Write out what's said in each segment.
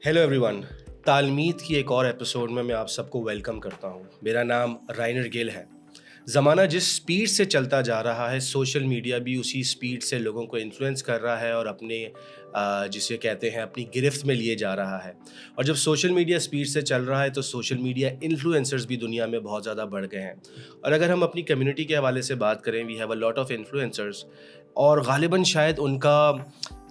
Hello every one, تعلیمیت کی ایک اور ایپیسوڈ میں آپ سب کو ویلکم کرتا ہوں. میرا نام رائنر گل ہے. زمانہ جس سپیڈ سے چلتا جا رہا ہے، سوشل میڈیا بھی اسی سپیڈ سے لوگوں کو انفلوئنس کر رہا ہے اور اپنے جسے کہتے ہیں اپنی گرفت میں لیے جا رہا ہے. اور جب سوشل میڈیا سپیڈ سے چل رہا ہے تو سوشل میڈیا انفلوئنسرز بھی دنیا میں بہت زیادہ بڑھ گئے ہیں. اور اگر ہم اپنی کمیونٹی کے حوالے سے بات کریں، we have a lot of influencers, اور غالباً شاید ان کا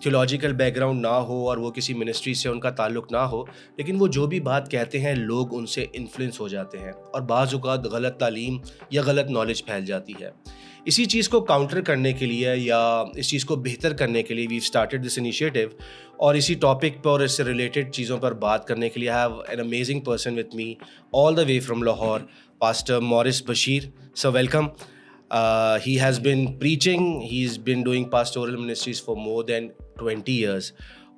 تھیولوجیکل بیک گراؤنڈ نہ ہو اور وہ کسی منسٹری سے ان کا تعلق نہ ہو، لیکن وہ جو بھی بات کہتے ہیں لوگ ان سے انفلوئنس ہو جاتے ہیں اور بعض اوقات غلط تعلیم یا غلط نالج پھیل جاتی ہے. اسی چیز کو کاؤنٹر کرنے کے لیے یا اس چیز کو بہتر کرنے کے لیے ویو اسٹارٹیڈ دس انیشیٹو، اور اسی ٹاپک پر اور اس سے ریلیٹڈ چیزوں پر بات کرنے کے لیے I have an amazing person with me all the way from Lahore, pastor Morris Bashir. So welcome. He has been preaching, he's been doing pastoral ministries for more than 20 years.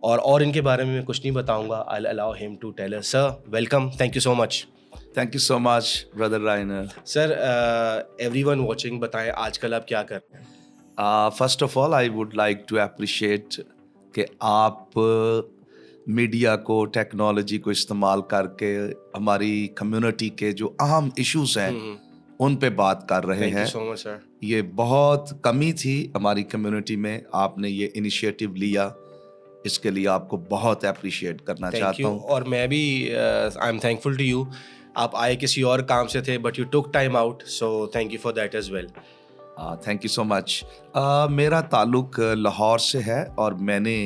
اور ان کے بارے میں کچھ نہیں بتاؤں گا. I'll allow him to tell us. Sir, welcome. Thank you so much. Thank you so much, brother Rainer. Sir, everyone watching, بتائیں آج کل آپ کیا کر رہے ہیں؟ First of all, I would like to appreciate کہ آپ میڈیا کو، ٹیکنالوجی کو استعمال کر کے ہماری کمیونٹی کے جو اہم ایشوز ہیں ان پہ بات کر رہے ہیں. Thank you so much, sir. یہ بہت کمی تھی ہماری کمیونٹی میں، آپ نے یہ انیشیٹو لیا، اس کے لیے آپ کو بہت اپریشیٹ کرنا چاہتا ہوں. اور میں بھی I am thankful to you. آپ آئے کسی اور کام سے تھے but you took time out, so thank you for that as well. Thank you so much. میرا تعلق لاہور سے ہے اور میں نے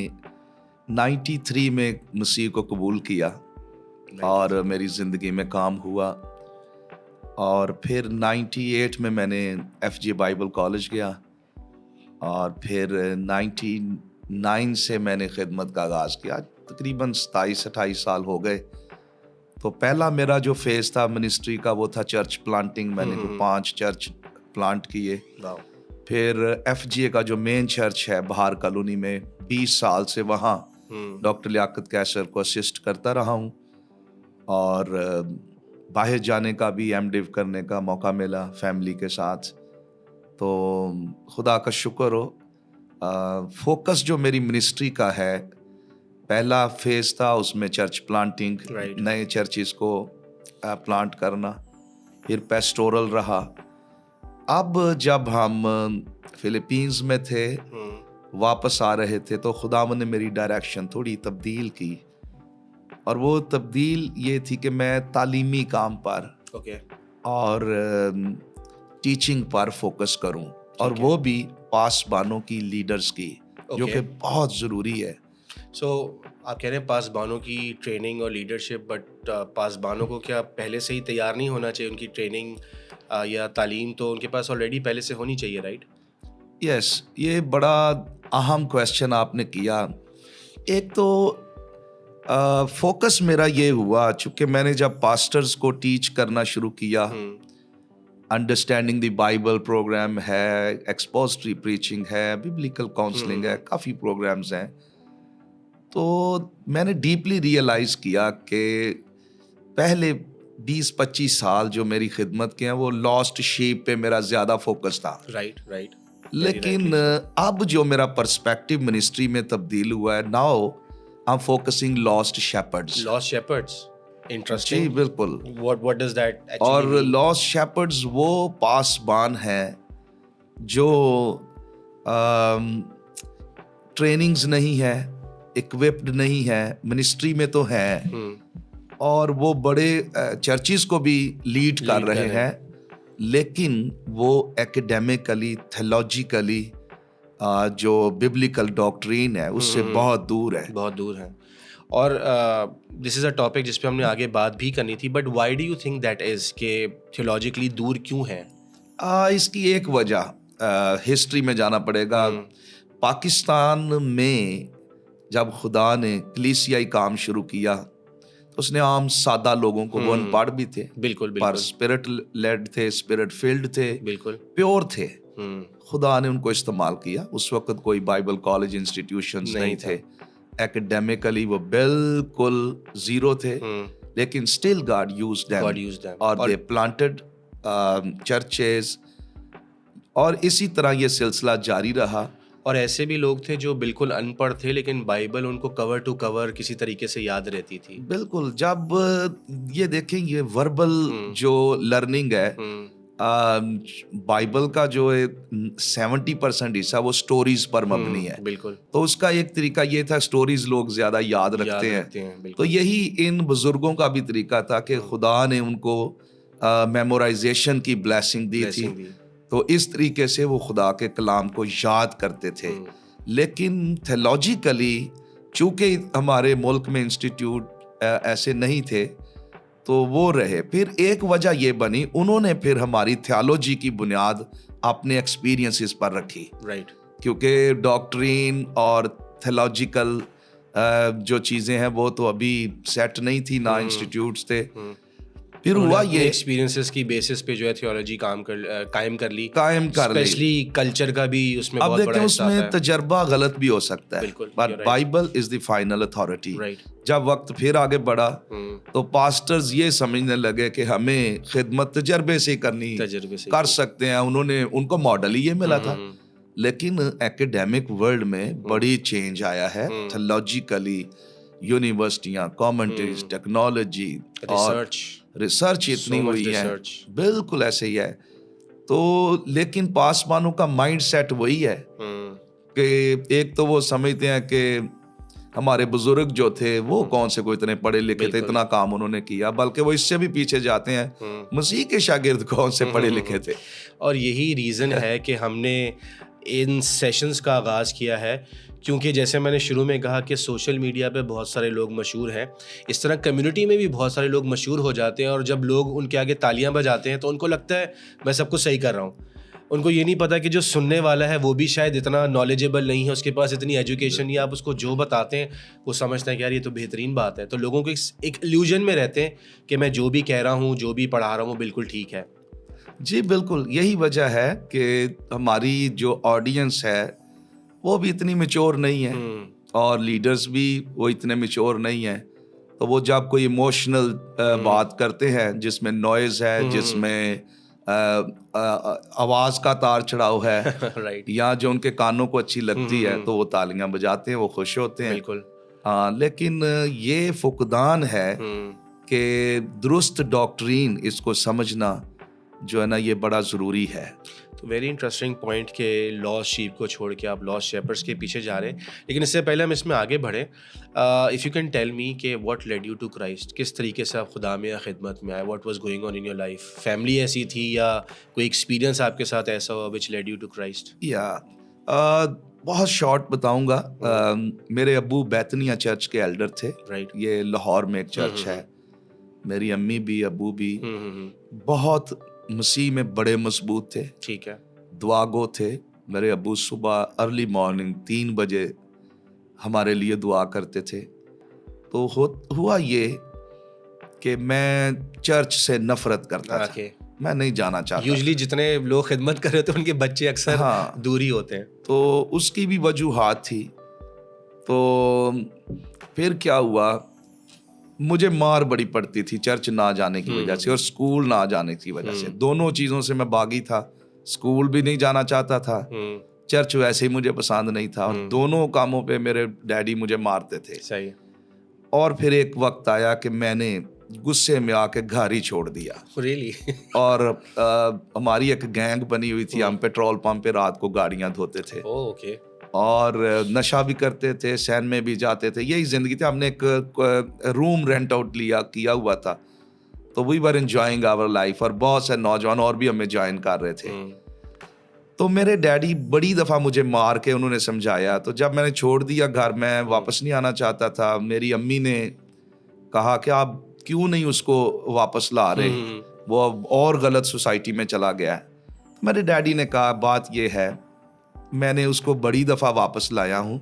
93 میں مسیح کو قبول کیا اور میری زندگی میں کام ہوا، اور پھر 98 میں نے ایف جے بائبل کالج گیا، اور پھر 99 سے میں نے خدمت کا آغاز کیا. تقریباً 27-28 سال ہو گئے. تو پہلا میرا جو فیز تھا منسٹری کا وہ تھا چرچ پلانٹنگ. میں نے 5 چرچ پلانٹ کیے. پھر ایف جی اے کا جو مین چرچ ہے بہار کالونی میں 20 سال سے وہاں ڈاکٹر لیاقت کیسر کو اسسٹ کرتا رہا ہوں، اور باہر جانے کا بھی ایم ڈیو کرنے کا موقع ملا فیملی کے ساتھ. تو خدا کا شکر ہو. فوکس جو میری منسٹری کا ہے، پہلا فیز تھا اس میں چرچ پلانٹنگ، نئے چرچز کو پلانٹ کرنا، پھر پیسٹورل رہا. اب جب ہم فلپینز میں تھے، واپس آ رہے تھے، تو خداوند نے میری ڈائریکشن تھوڑی تبدیل کی، اور وہ تبدیل یہ تھی کہ میں تعلیمی کام پر اور ٹیچنگ پر فوکس کروں، اور وہ بھی پاسبانوں کی لیڈرز کی، جو کہ بہت ضروری ہے. سو آپ کہہ رہے ہیں پاسبانوں کی ٹریننگ اور لیڈرشپ، بٹ پاسبانوں کو کیا پہلے سے ہی تیار نہیں ہونا چاہیے؟ ان کی ٹریننگ یا تعلیم تو ان کے پاس آلریڈی پہلے سے ہونی چاہیے، رائٹ؟ یس، یہ بڑا اہم کویسچن آپ نے کیا. ایک تو فوکس میرا یہ ہوا، چونکہ میں نے جب پاسٹرز کو ٹیچ کرنا شروع کیا، انڈرسٹینڈنگ دی بائبل پروگرام ہے، ایکسپوزٹری پریچنگ ہے، بیبلیکل کاؤنسلنگ ہے، کافی پروگرامز ہیں، تو میں نے ڈیپلی ریئلائز کیا کہ پہلے 20-25 سال جو میری خدمت کے ہیں وہ لاسٹ شیپ پہ میرا زیادہ فوکس تھا. رائٹ. لیکن اب جو میرا پرسپیکٹو منسٹری میں تبدیل ہوا ہے، now I am focusing lost shepherds. Interesting. جی بالکل. What does that actually اور mean? لاسٹ شیپرڈز وہ پاسبان ہیں جو ٹریننگز نہیں ہے، اکوپڈ نہیں ہے، منسٹری میں تو ہیں، اور وہ بڑے چرچز کو بھی لیڈ کر رہے ہیں، لیکن وہ ایکڈیمکلی، تھیولوجیکلی جو بیبلیکل ڈاکٹرین ہے اس سے بہت دور ہے. اور دس از اے ٹاپک جس پہ ہم نے آگے بات بھی کرنی تھی، but why do you think that is کہ تھیولوجیکلی دور کیوں ہیں؟ اس کی ایک وجہ ہسٹری میں جانا پڑے گا. پاکستان میں جب خدا نے کلیسیائی کام شروع کیا تو اس نے عام سادہ لوگوں کو، وہ ان پڑھ بھی تھے بالکل، پر اسپرٹ لیڈ تھے، اسپرٹ فیلڈ تھے، بالکل پیور تھے. خدا نے ان کو استعمال کیا. اس وقت کوئی بائبل کالج انسٹیٹیوشنز نہیں تھے، ایکڈیمکلی وہ بالکل زیرو تھے، لیکن اسٹل گاڈ یوزڈ دیم اور دے پلانٹڈ چرچز. اور اسی طرح یہ سلسلہ جاری رہا. اور ایسے بھی لوگ تھے جو بالکل ان پڑھ تھے لیکن بائبل ان کو کور ٹو کور کسی طریقے سے یاد رہتی تھی. بالکل. جب یہ دیکھیں یہ وربل جو لرننگ ہے، بائبل کا جو 70% حصہ وہ سٹوریز پر مبنی ہے. بالکل. تو اس کا ایک طریقہ یہ تھا، سٹوریز لوگ زیادہ یاد رکھتے ہیں. تو یہی ان بزرگوں کا بھی طریقہ تھا کہ خدا نے ان کو میمورائزیشن کی بلیسنگ دی تھی. تو اس طریقے سے وہ خدا کے کلام کو یاد کرتے تھے. لیکن تھیولوجیکلی چونکہ ہمارے ملک میں انسٹیٹیوٹ ایسے نہیں تھے تو وہ رہے. پھر ایک وجہ یہ بنی، انہوں نے پھر ہماری تھیولوجی کی بنیاد اپنے ایکسپیرینسز پر رکھی. رائٹ. کیونکہ ڈاکٹرین اور تھیولوجیکل جو چیزیں ہیں وہ تو ابھی سیٹ نہیں تھی، نہ انسٹیٹیوٹس تھے. پھر ہوا یہ ایکسپیرینسز کی بیسس پہ جو ہے تھیولوجی قائم کر لی، اسپیشلی کلچر کا بھی اس میں اب بہت بڑا دیکھیں اس حصہ میں ہے. تجربہ غلط بھی ہو سکتا ہے، but Bible is the final authority. جب وقت پھر آگے بڑھا تو پاسٹرز یہ سمجھنے لگے کہ ہمیں خدمت تجربے سے کرنی کر سکتے ہیں. انہوں نے ان کو ماڈل ہی یہ ملا تھا. لیکن ایکیڈیمک ورلڈ میں بڑی چینج آیا ہے تھیولوجیکلی. یونیورسٹیاں، کامنٹریز، ٹیکنالوجی اور ریسرچ اتنی ہوئی ہے. بالکل ایسے ہی ہے. تو لیکن پاسبانوں کا مائنڈ سیٹ وہی ہے کہ ایک تو وہ سمجھتے ہیں کہ ہمارے بزرگ جو تھے وہ کون سے کوئی اتنے پڑھے لکھے تھے، اتنا کام انہوں نے کیا، بلکہ وہ اس سے بھی پیچھے جاتے ہیں مسیح کے شاگرد کون سے پڑھے لکھے تھے. اور یہی ریزن ہے کہ ہم نے ان سیشنز کا آغاز کیا ہے، کیونکہ جیسے میں نے شروع میں کہا کہ سوشل میڈیا پہ بہت سارے لوگ مشہور ہیں، اس طرح کمیونٹی میں بھی بہت سارے لوگ مشہور ہو جاتے ہیں، اور جب لوگ ان کے آگے تالیاں بجاتے ہیں تو ان کو لگتا ہے میں سب کچھ صحیح کر رہا ہوں. ان کو یہ نہیں پتا کہ جو سننے والا ہے وہ بھی شاید اتنا نالجیبل نہیں ہے، اس کے پاس اتنی ایجوکیشن نہیں ہے. آپ اس کو جو بتاتے ہیں وہ سمجھتے ہیں کہ یار یہ تو بہترین بات ہے. تو لوگوں کو ایک ایلیوژن میں رہتے ہیں کہ میں جو بھی کہہ رہا ہوں، جو بھی پڑھا رہا ہوں وہ بالکل ٹھیک ہے. جی بالکل یہی وجہ ہے کہ ہماری جو آڈینس ہے وہ بھی اتنی میچور نہیں ہے، اور لیڈرز بھی وہ اتنے میچور نہیں ہیں. تو وہ جب کوئی ایموشنل بات کرتے ہیں جس میں نوائز ہے، جس میں آواز کا تار چڑھاؤ ہے یا جو ان کے کانوں کو اچھی لگتی ہے تو وہ تالیاں بجاتے ہیں، وہ خوش ہوتے ہیں. بالکل. لیکن یہ فقدان ہے کہ درست ڈاکٹرین اس کو سمجھنا جو ہے نا یہ بڑا ضروری ہے. تو ویری انٹرسٹنگ پوائنٹ کہ لاسٹ شیپ کو چھوڑ کے آپ لاسٹ شیپرڈس کے پیچھے جا رہے ہیں. لیکن اس سے پہلے ہم اس میں آگے بڑھیں، if you can tell me کہ what lead you to Christ, کس طریقے سے آپ خدا میں یا خدمت میں آئے، what was going on in your life? Family ایسی تھی یا کوئی ایکسپیرینس آپ کے ساتھ ایسا ہوا which lead you to Christ? بہت شارٹ بتاؤں گا. میرے ابو بیتنیا چرچ کے ایلڈر تھے. یہ لاہور میں ایک چرچ ہے. میری امی بھی ابو بھی بہت مسیح میں بڑے مضبوط تھے. ٹھیک ہے. دعا گو تھے. میرے ابو صبح ارلی مارننگ 3 بجے ہمارے لیے دعا کرتے تھے. تو ہوا یہ کہ میں چرچ سے نفرت کرتا تھا، میں نہیں جانا چاہتا. یوزلی جتنے لوگ خدمت کر رہے تھے ان کے بچے اکثر دوری ہوتے ہیں. تو اس کی بھی وجوہات تھی. تو پھر کیا ہوا، مجھے مار بڑی پڑتی تھی چرچ نہ جانے کی وجہ سے اور اسکول نہ جانے کی وجہ سے. دونوں چیزوں سے میں باغی تھا. اسکول بھی نہیں جانا چاہتا تھا، چرچ ویسے ہی مجھے پسند نہیں تھا، اور دونوں کاموں پہ میرے ڈیڈی مجھے مارتے تھے. صحیح. اور پھر ایک وقت آیا کہ میں نے غصے میں آ کے گھر ہی چھوڑ دیا. ریئلی؟ اور ہماری ایک گینگ بنی ہوئی تھی. ہم پیٹرول پمپ پہ رات کو گاڑیاں دھوتے تھے اور نشہ بھی کرتے تھے، سین میں بھی جاتے تھے. یہی زندگی تھی. ہم نے ایک روم رینٹ آؤٹ کیا ہوا تھا. تو وی ور انجوائنگ آور لائف، اور بہت سے نوجوان اور بھی ہمیں جوائن کر رہے تھے. تو میرے ڈیڈی بڑی دفعہ مجھے مار کے انہوں نے سمجھایا. تو جب میں نے چھوڑ دیا گھر، میں واپس نہیں آنا چاہتا تھا. میری امی نے کہا کہ آپ کیوں نہیں اس کو واپس لا رہے، وہ اور غلط سوسائٹی میں چلا گیا ہے. میرے ڈیڈی نے کہا بات یہ ہے، میں نے اس کو بڑی دفعہ واپس لایا ہوں،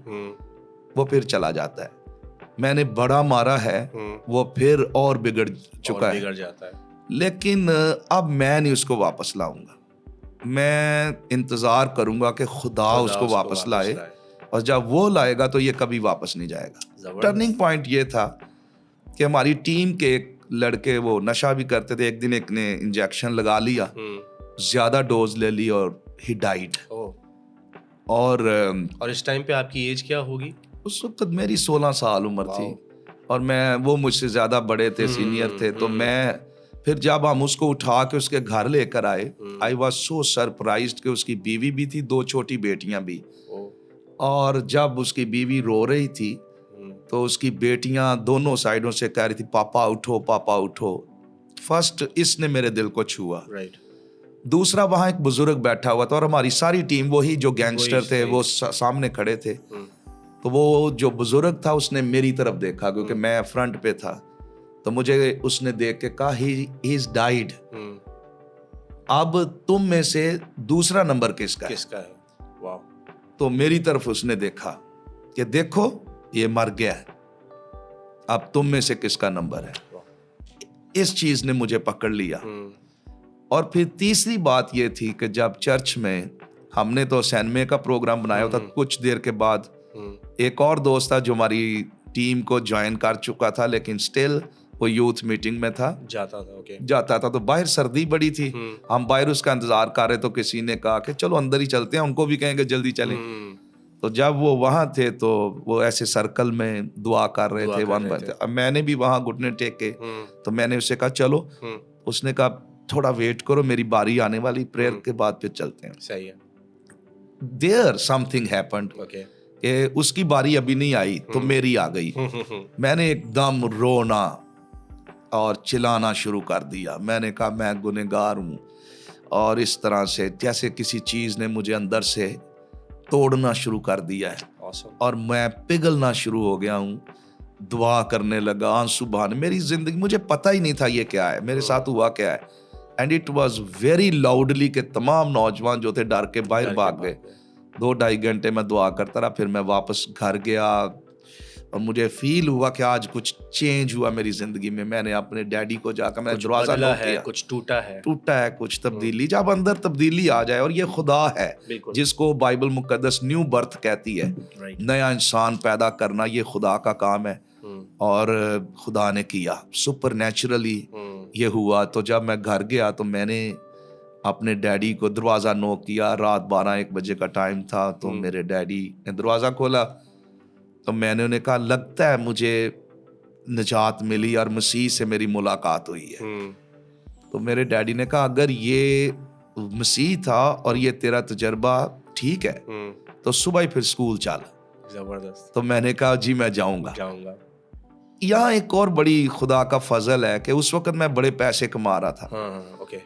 وہ پھر چلا جاتا ہے. میں نے بڑا مارا ہے، وہ پھر اور بگڑ چکا ہے. لیکن اب میں نہیں اس کو واپس لاؤں گا. میں انتظار کروں گا کہ خدا اس کو واپس لائے، اور جب وہ لائے گا تو یہ کبھی واپس نہیں جائے گا. ٹرننگ پوائنٹ یہ تھا کہ ہماری ٹیم کے ایک لڑکے وہ نشہ بھی کرتے تھے. ایک دن ایک نے انجیکشن لگا لیا، زیادہ ڈوز لے لی اور ہی ڈائیڈ. اور اس ٹائم پہ آپ کی ایج کیا ہوگی؟ اس وقت میری 16 سال عمر تھی اور وہ مجھ سے زیادہ بڑے تھے، سینئر تھے. تو میں پھر جب ہم اس کو اٹھا کے اس کے گھر لے کر آئے، آئی واز سو سرپرائزڈ کہ اس کی بیوی بھی تھی، 2 چھوٹی بیٹیاں بھی. اور جب اس کی بیوی رو رہی تھی تو اس کی بیٹیاں دونوں سائڈوں سے کہہ رہی تھی پاپا اٹھو پاپا اٹھو. فرسٹ اس نے میرے دل کو چھوا. دوسرا وہاں ایک بزرگ بیٹھا ہوا تھا اور ہماری ساری ٹیم وہی جو گینگسٹر تھے وہ سامنے کھڑے تھے. تو وہ جو بزرگ تھا اس نے میری طرف دیکھا کیونکہ میں فرنٹ پہ تھا. تو مجھے اس نے دیکھ کے کہا ہی از ڈائیڈ. اب تم میں سے دوسرا نمبر کس کا ہے؟ تو میری طرف اس نے دیکھا کہ دیکھو یہ مر گیا ہے، اب تم میں سے کس کا نمبر ہے. اس چیز نے مجھے پکڑ لیا. اور پھر تیسری بات یہ تھی کہ جب چرچ میں ہم نے تو سینمے کا پروگرام بنایا ہوتا، کچھ دیر کے بعد ایک اور دوست تھا جو ہماری ٹیم کو جوائن کر چکا تھا لیکن سٹل وہ یوتھ میٹنگ میں تھا، جاتا تھا. تو باہر سردی بڑی تھی، ہم باہر اس کا انتظار کر رہے. تو کسی نے کہا کہ چلو اندر ہی چلتے ہیں، ان کو بھی کہیں گے جلدی چلیں. تو جب وہ وہاں تھے تو وہ ایسے سرکل میں دعا کر رہے تھے. اب میں نے بھی وہاں گھٹنے ٹیکے تو میں نے اسے کہا چلو. اس نے کہا تھوڑا ویٹ کرو، میری باری آنے والی، پریئر کے بعد پھر چلتے ہیں. صحیح ہے. دیر سم تھنگ ہیپنڈ کہ اس کی باری ابھی نہیں آئی تو میری آ گئی. میں نے ایک دم رونا اور چلانا شروع کر دیا. میں نے کہا میں گنہگار ہوں، اور اس طرح سے جیسے کسی چیز نے مجھے اندر سے توڑنا شروع کر دیا ہے اور میں پگھلنا شروع ہو گیا ہوں. دعا کرنے لگا، آنسو بہانے. میری زندگی مجھے پتہ ہی نہیں تھا یہ کیا ہے، میرے ساتھ ہوا کیا ہے. And it was very loudly کہ تمام نوجوان جو تھے ڈر کے باہر بھاگ گئے. 2-2.5 گھنٹے میں دعا کرتا رہا. پھر میں واپس گھر گیا اور مجھے فیل ہوا کہ آج کچھ چینج ہوا میری زندگی میں. میں نے اپنے ڈیڈی کو جا کر میں دروازہ نوک کیا، کچھ ٹوٹا ہے کچھ تبدیلی. جب اندر تبدیلی آ جائے، اور یہ خدا ہے جس کو بائبل مقدس نیو برتھ کہتی ہے، نیا انسان پیدا کرنا، یہ خدا کا کام ہے. اور خدا نے کیا سپر نیچرلی یہ ہوا. تو جب میں گھر گیا تو میں نے اپنے ڈیڈی کو دروازہ نوک کیا. رات 12-1 بجے کا ٹائم تھا. تو میرے ڈیڈی نے دروازہ کھولا تو میں نے انہیں کہا لگتا ہے مجھے نجات ملی اور مسیح سے میری ملاقات ہوئی ہے. تو میرے ڈیڈی نے کہا اگر یہ مسیح تھا اور یہ تیرا تجربہ ٹھیک ہے تو صبح ہی پھر اسکول چل. زبردست. تو میں نے کہا جی میں جاؤں گا. یہاں ایک اور بڑی خدا کا فضل ہے کہ اس وقت میں بڑے پیسے کما رہا تھا.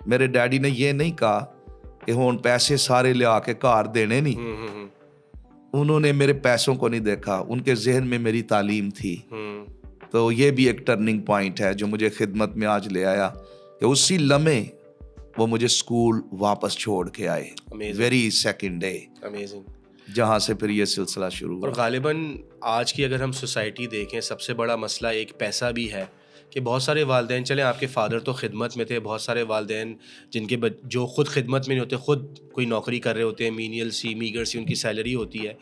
میرے ڈیڈی نے یہ نہیں کہا کہ ہون پیسے سارے لے آ کے کار دینے نہیں. انہوں نے میرے پیسوں کو نہیں دیکھا، ان کے ذہن میں میری تعلیم تھی. تو یہ بھی ایک ٹرننگ پوائنٹ ہے جو مجھے خدمت میں آج لے آیا کہ اسی لمحے وہ مجھے اسکول واپس چھوڑ کے آئے. ویری سیکنڈ ڈے جہاں سے پھر یہ سلسلہ شروع ہوا. اور غالباً آج کی اگر ہم سوسائٹی دیکھیں، سب سے بڑا مسئلہ ایک پیسہ بھی ہے کہ بہت سارے والدین، چلیں آپ کے فادر تو خدمت میں تھے، بہت سارے والدین جن کے جو خود خدمت میں نہیں ہوتے، خود کوئی نوکری کر رہے ہوتے ہیں، مینیل سی میگر سی ان کی سیلری ہوتی ہے.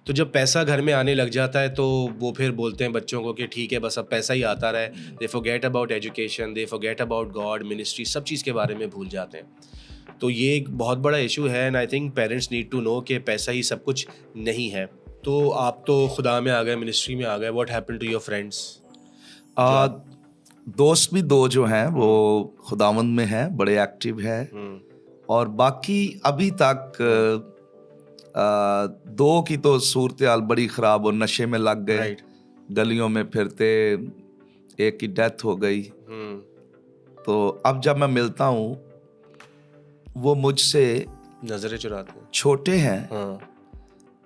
تو جب پیسہ گھر میں آنے لگ جاتا ہے تو وہ پھر بولتے ہیں بچوں کو کہ ٹھیک ہے بس اب پیسہ ہی آتا رہے. They forget about education, they forget about God, ministry, سب چیز کے بارے میں بھول جاتے ہیں. تو یہ ایک بہت بڑا ایشو ہے. And I think parents need to know کہ پیسہ ہی سب کچھ نہیں ہے. تو آپ تو خدا میں آ گئے، منسٹری میں آ گئے. What happen to your friends? دوست بھی 2 جو ہیں وہ خداوند میں ہیں، بڑے ایکٹیو ہیں. اور باقی ابھی تک 2 کی تو صورتحال بڑی خراب، اور نشے میں لگ گئے، گلیوں میں پھرتے. ایک کی ڈیتھ ہو گئی. تو اب جب میں ملتا ہوں وہ مجھ سے نظریں چراتے ہیں، چھوٹے ہیں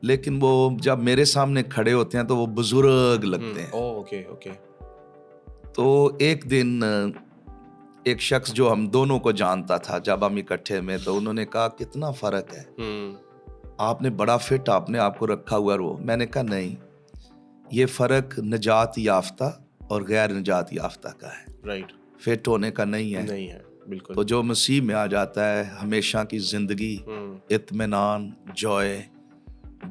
لیکن وہ جب میرے سامنے کھڑے ہوتے ہیں تو وہ بزرگ لگتے ہیں. اوکے. تو ایک دن ایک شخص جو ہم دونوں کو جانتا تھا، جب ہم اکٹھے میں، تو انہوں نے کہا کتنا فرق ہے، آپ نے بڑا فٹ آپ نے آپ کو رکھا ہوا. وہ میں نے کہا نہیں، یہ فرق نجات یافتہ اور غیر نجات یافتہ کا ہے. فٹ ہونے کا نہیں ہے. بالکل. تو جو مسیح میں آ جاتا ہے ہمیشہ کی زندگی، اطمینان، جوائے،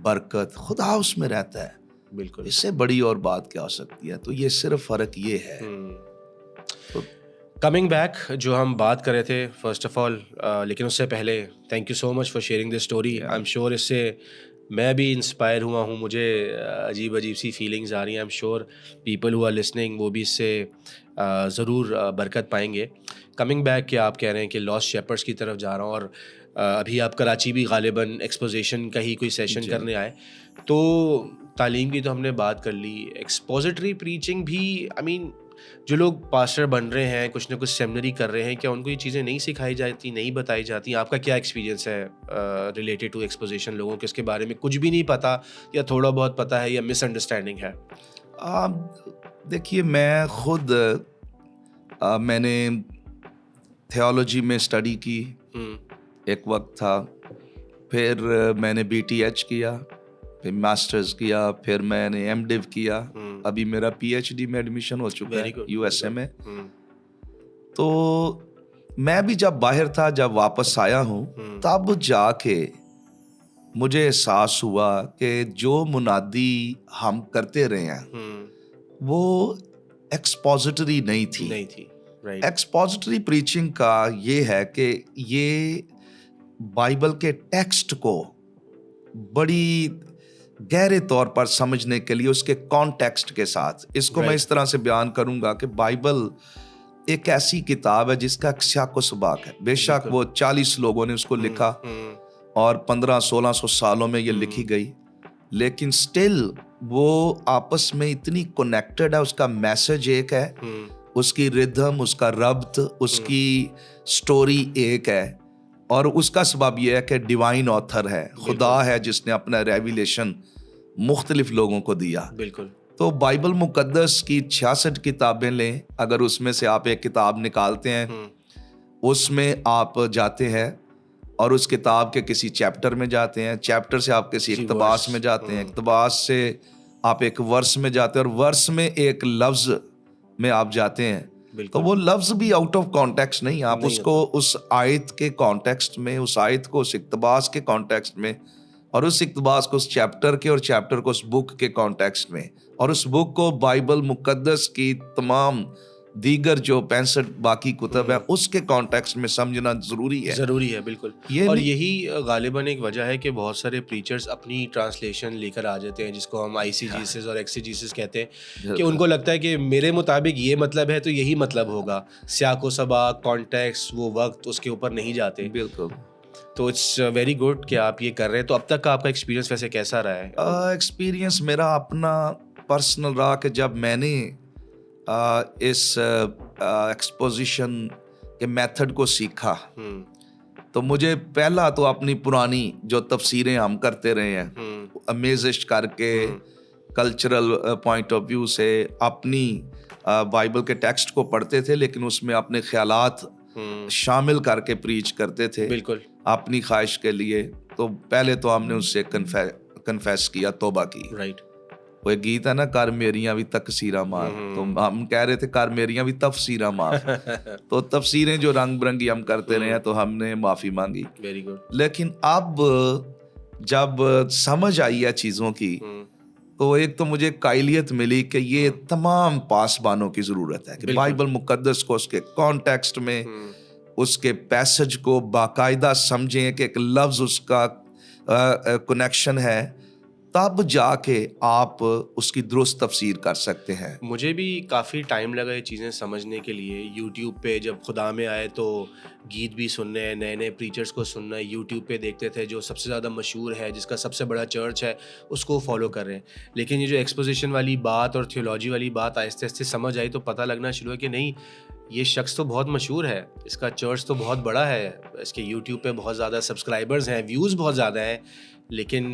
برکت، خدا اس میں رہتا ہے. بالکل. اس سے بڑی اور بات کیا ہو سکتی ہے؟ تو یہ صرف فرق یہ ہے. کمنگ بیک جو ہم بات کر رہے تھے فرسٹ آف آل، لیکن اس سے پہلے thank you so much for sharing this story. I am sure اس سے میں بھی انسپائر ہوا ہوں, مجھے عجیب عجیب سی فیلنگز آ رہی ہیں. I am sure people who are listening وہ بھی اس سے ضرور برکت پائیں گے. کمنگ بیک کہ آپ کہہ رہے ہیں کہ لاسٹ شیپرڈس کی طرف جا رہا ہوں, اور ابھی آپ کراچی بھی غالباً ایکسپوزیشن کا ہی کوئی سیشن کرنے آئے, تو تعلیم کی تو ہم نے بات کر لی. ایکسپوزیٹری پریچنگ بھی, آئی مین جو لوگ پاسٹر بن رہے ہیں, کچھ نہ کچھ سیمنری کر رہے ہیں, کیا ان کو یہ چیزیں نہیں سکھائی جاتی, نہیں بتائی جاتی؟ آپ کا کیا ایکسپیرینس ہے ریلیٹڈ ٹو ایکسپوزیشن؟ لوگوں کو اس کے بارے میں کچھ بھی نہیں پتا, یا تھوڑا بہت پتا ہے, یا مس انڈرسٹینڈنگ ہے؟ دیکھیے میں خود میں نے تھیولوجی میں اسٹڈی کی ایک وقت تھا, پھر میں نے BTH کیا, پھر ماسٹرز کیا, پھر میں نے MDiv کیا, ابھی میرا PhD میں ایڈمیشن ہو چکا ہے USA میں. تو میں بھی جب باہر تھا, جب واپس آیا ہوں, تب جا کے مجھے احساس ہوا کہ جو منادی ہم کرتے رہے ہیں وہ ایکسپوزیٹری نہیں تھی. ایکسپوزیٹری پریچنگ کا یہ ہے کہ یہ بائبل کے ٹیکسٹ کو بڑی گہرے طور پر سمجھنے کے لیے اس کے کانٹیکسٹ کے ساتھ, اس کو میں اس طرح سے بیان کروں گا کہ بائبل ایک ایسی کتاب ہے جس کا سیاق و سباق ہے. بے شک وہ 40 لوگوں نے اس کو لکھا اور 1500-1600 سالوں میں یہ لکھی گئی, لیکن سٹل وہ آپس میں اتنی کنیکٹڈ ہے. اس کا میسج ایک ہے, اس کی ردھم, اس کا ربط, اس کی سٹوری ایک ہے, اور اس کا سبب یہ ہے کہ ڈیوائن آتھر ہے, خدا ہے جس نے اپنا ریویلیشن مختلف لوگوں کو دیا. بالکل. تو بائبل مقدس کی 66 کتابیں لیں, اگر اس میں سے آپ ایک کتاب نکالتے ہیں, اس میں آپ جاتے ہیں اور اس کتاب کے کسی چیپٹر میں جاتے ہیں, چیپٹر سے آپ کسی اقتباس میں جاتے ہیں, اقتباس سے آپ ایک ورس میں جاتے ہیں, اور ورس میں ایک لفظ میں آپ جاتے ہیں. تو وہ لفظ بھی آؤٹ آف کانٹیکسٹ نہیں, آپ اس کو اس آیت کے کانٹیکسٹ میں, اس آیت کو اس اقتباس کے کانٹیکسٹ میں, اور اس اقتباس کو اس چیپٹر کے, اور چیپٹر کو اس بک کے کانٹیکسٹ میں, اور اس بک کو بائبل مقدس کی تمام دیگر جو 65 باقی کتب ہیں اس کے کانٹیکسٹ میں سمجھنا ضروری ہے. بالکل. اور یہی غالباً ایک وجہ ہے کہ بہت سارے پریچرز اپنی ٹرانسلیشن لے کر آ جاتے ہیں, جس کو ہم ICGS اور ایکسیجیسس کہتے ہیں, کہ ان کو لگتا ہے کہ میرے مطابق یہ مطلب ہے تو یہی مطلب ہوگا, سیاق و سباق, کانٹیکسٹ, وہ وقت, اس کے اوپر نہیں جاتے. بالکل. تو اٹس ویری گڈ کہ آپ یہ کر رہے ہیں. تو اب تک کا آپ کا ایکسپیرینس ویسے کیسا رہا ہے؟ ایکسپیرینس میرا اپنا پرسنل رہا کہ جب میں نے اس ایکسپوزیشن کے میتھڈ کو سیکھا, تو مجھے پہلا تو اپنی پرانی جو تفسیریں ہم کرتے رہے ہیں, امیزش کر کے کلچرل پوائنٹ آف ویو سے اپنی بائبل کے ٹیکسٹ کو پڑھتے تھے, لیکن اس میں اپنے خیالات شامل کر کے پریچ کرتے تھے. بالکل. اپنی خواہش کے لیے. تو پہلے تو ہم نے اس سے کنفیس کیا, توبہ کی. رائٹ. وہ ایک گیت ہے نا, کر میریاں بھی تقصیراں معاف, تو ہم کہہ رہے تھے کر میریاں بھی تفسیراں معاف. تو تفسیریں جو رنگ برنگی ہم کرتے رہے ہیں, تو ہم نے معافی مانگی. Very good. لیکن اب جب سمجھ آئی ہے چیزوں کی, تو ایک تو مجھے قائلیت ملی کہ یہ تمام پاسبانوں کی ضرورت ہے کہ بائبل مقدس کو اس کے کانٹیکسٹ میں, اس کے پیسج کو باقاعدہ سمجھیں کہ ایک لفظ اس کا کنیکشن ہے, تب جا کے آپ اس کی درست تفسیر کر سکتے ہیں. مجھے بھی کافی ٹائم لگا یہ چیزیں سمجھنے کے لیے. یوٹیوب پہ جب خدا میں آئے تو گیت بھی سننے ہیں, نئے نئے پریچرز کو سننا ہے. یوٹیوب پہ دیکھتے تھے جو سب سے زیادہ مشہور ہے, جس کا سب سے بڑا چرچ ہے, اس کو فالو کر رہے ہیں. لیکن یہ جو ایکسپوزیشن والی بات اور تھیولوجی والی بات آہستہ آہستہ سمجھ آئی, تو پتہ لگنا شروع ہے کہ نہیں, یہ شخص تو بہت مشہور ہے, اس کا چرچ تو بہت بڑا ہے, اس کے یوٹیوب پہ بہت زیادہ سبسکرائبرز ہیں, ویوز بہت زیادہ ہیں, لیکن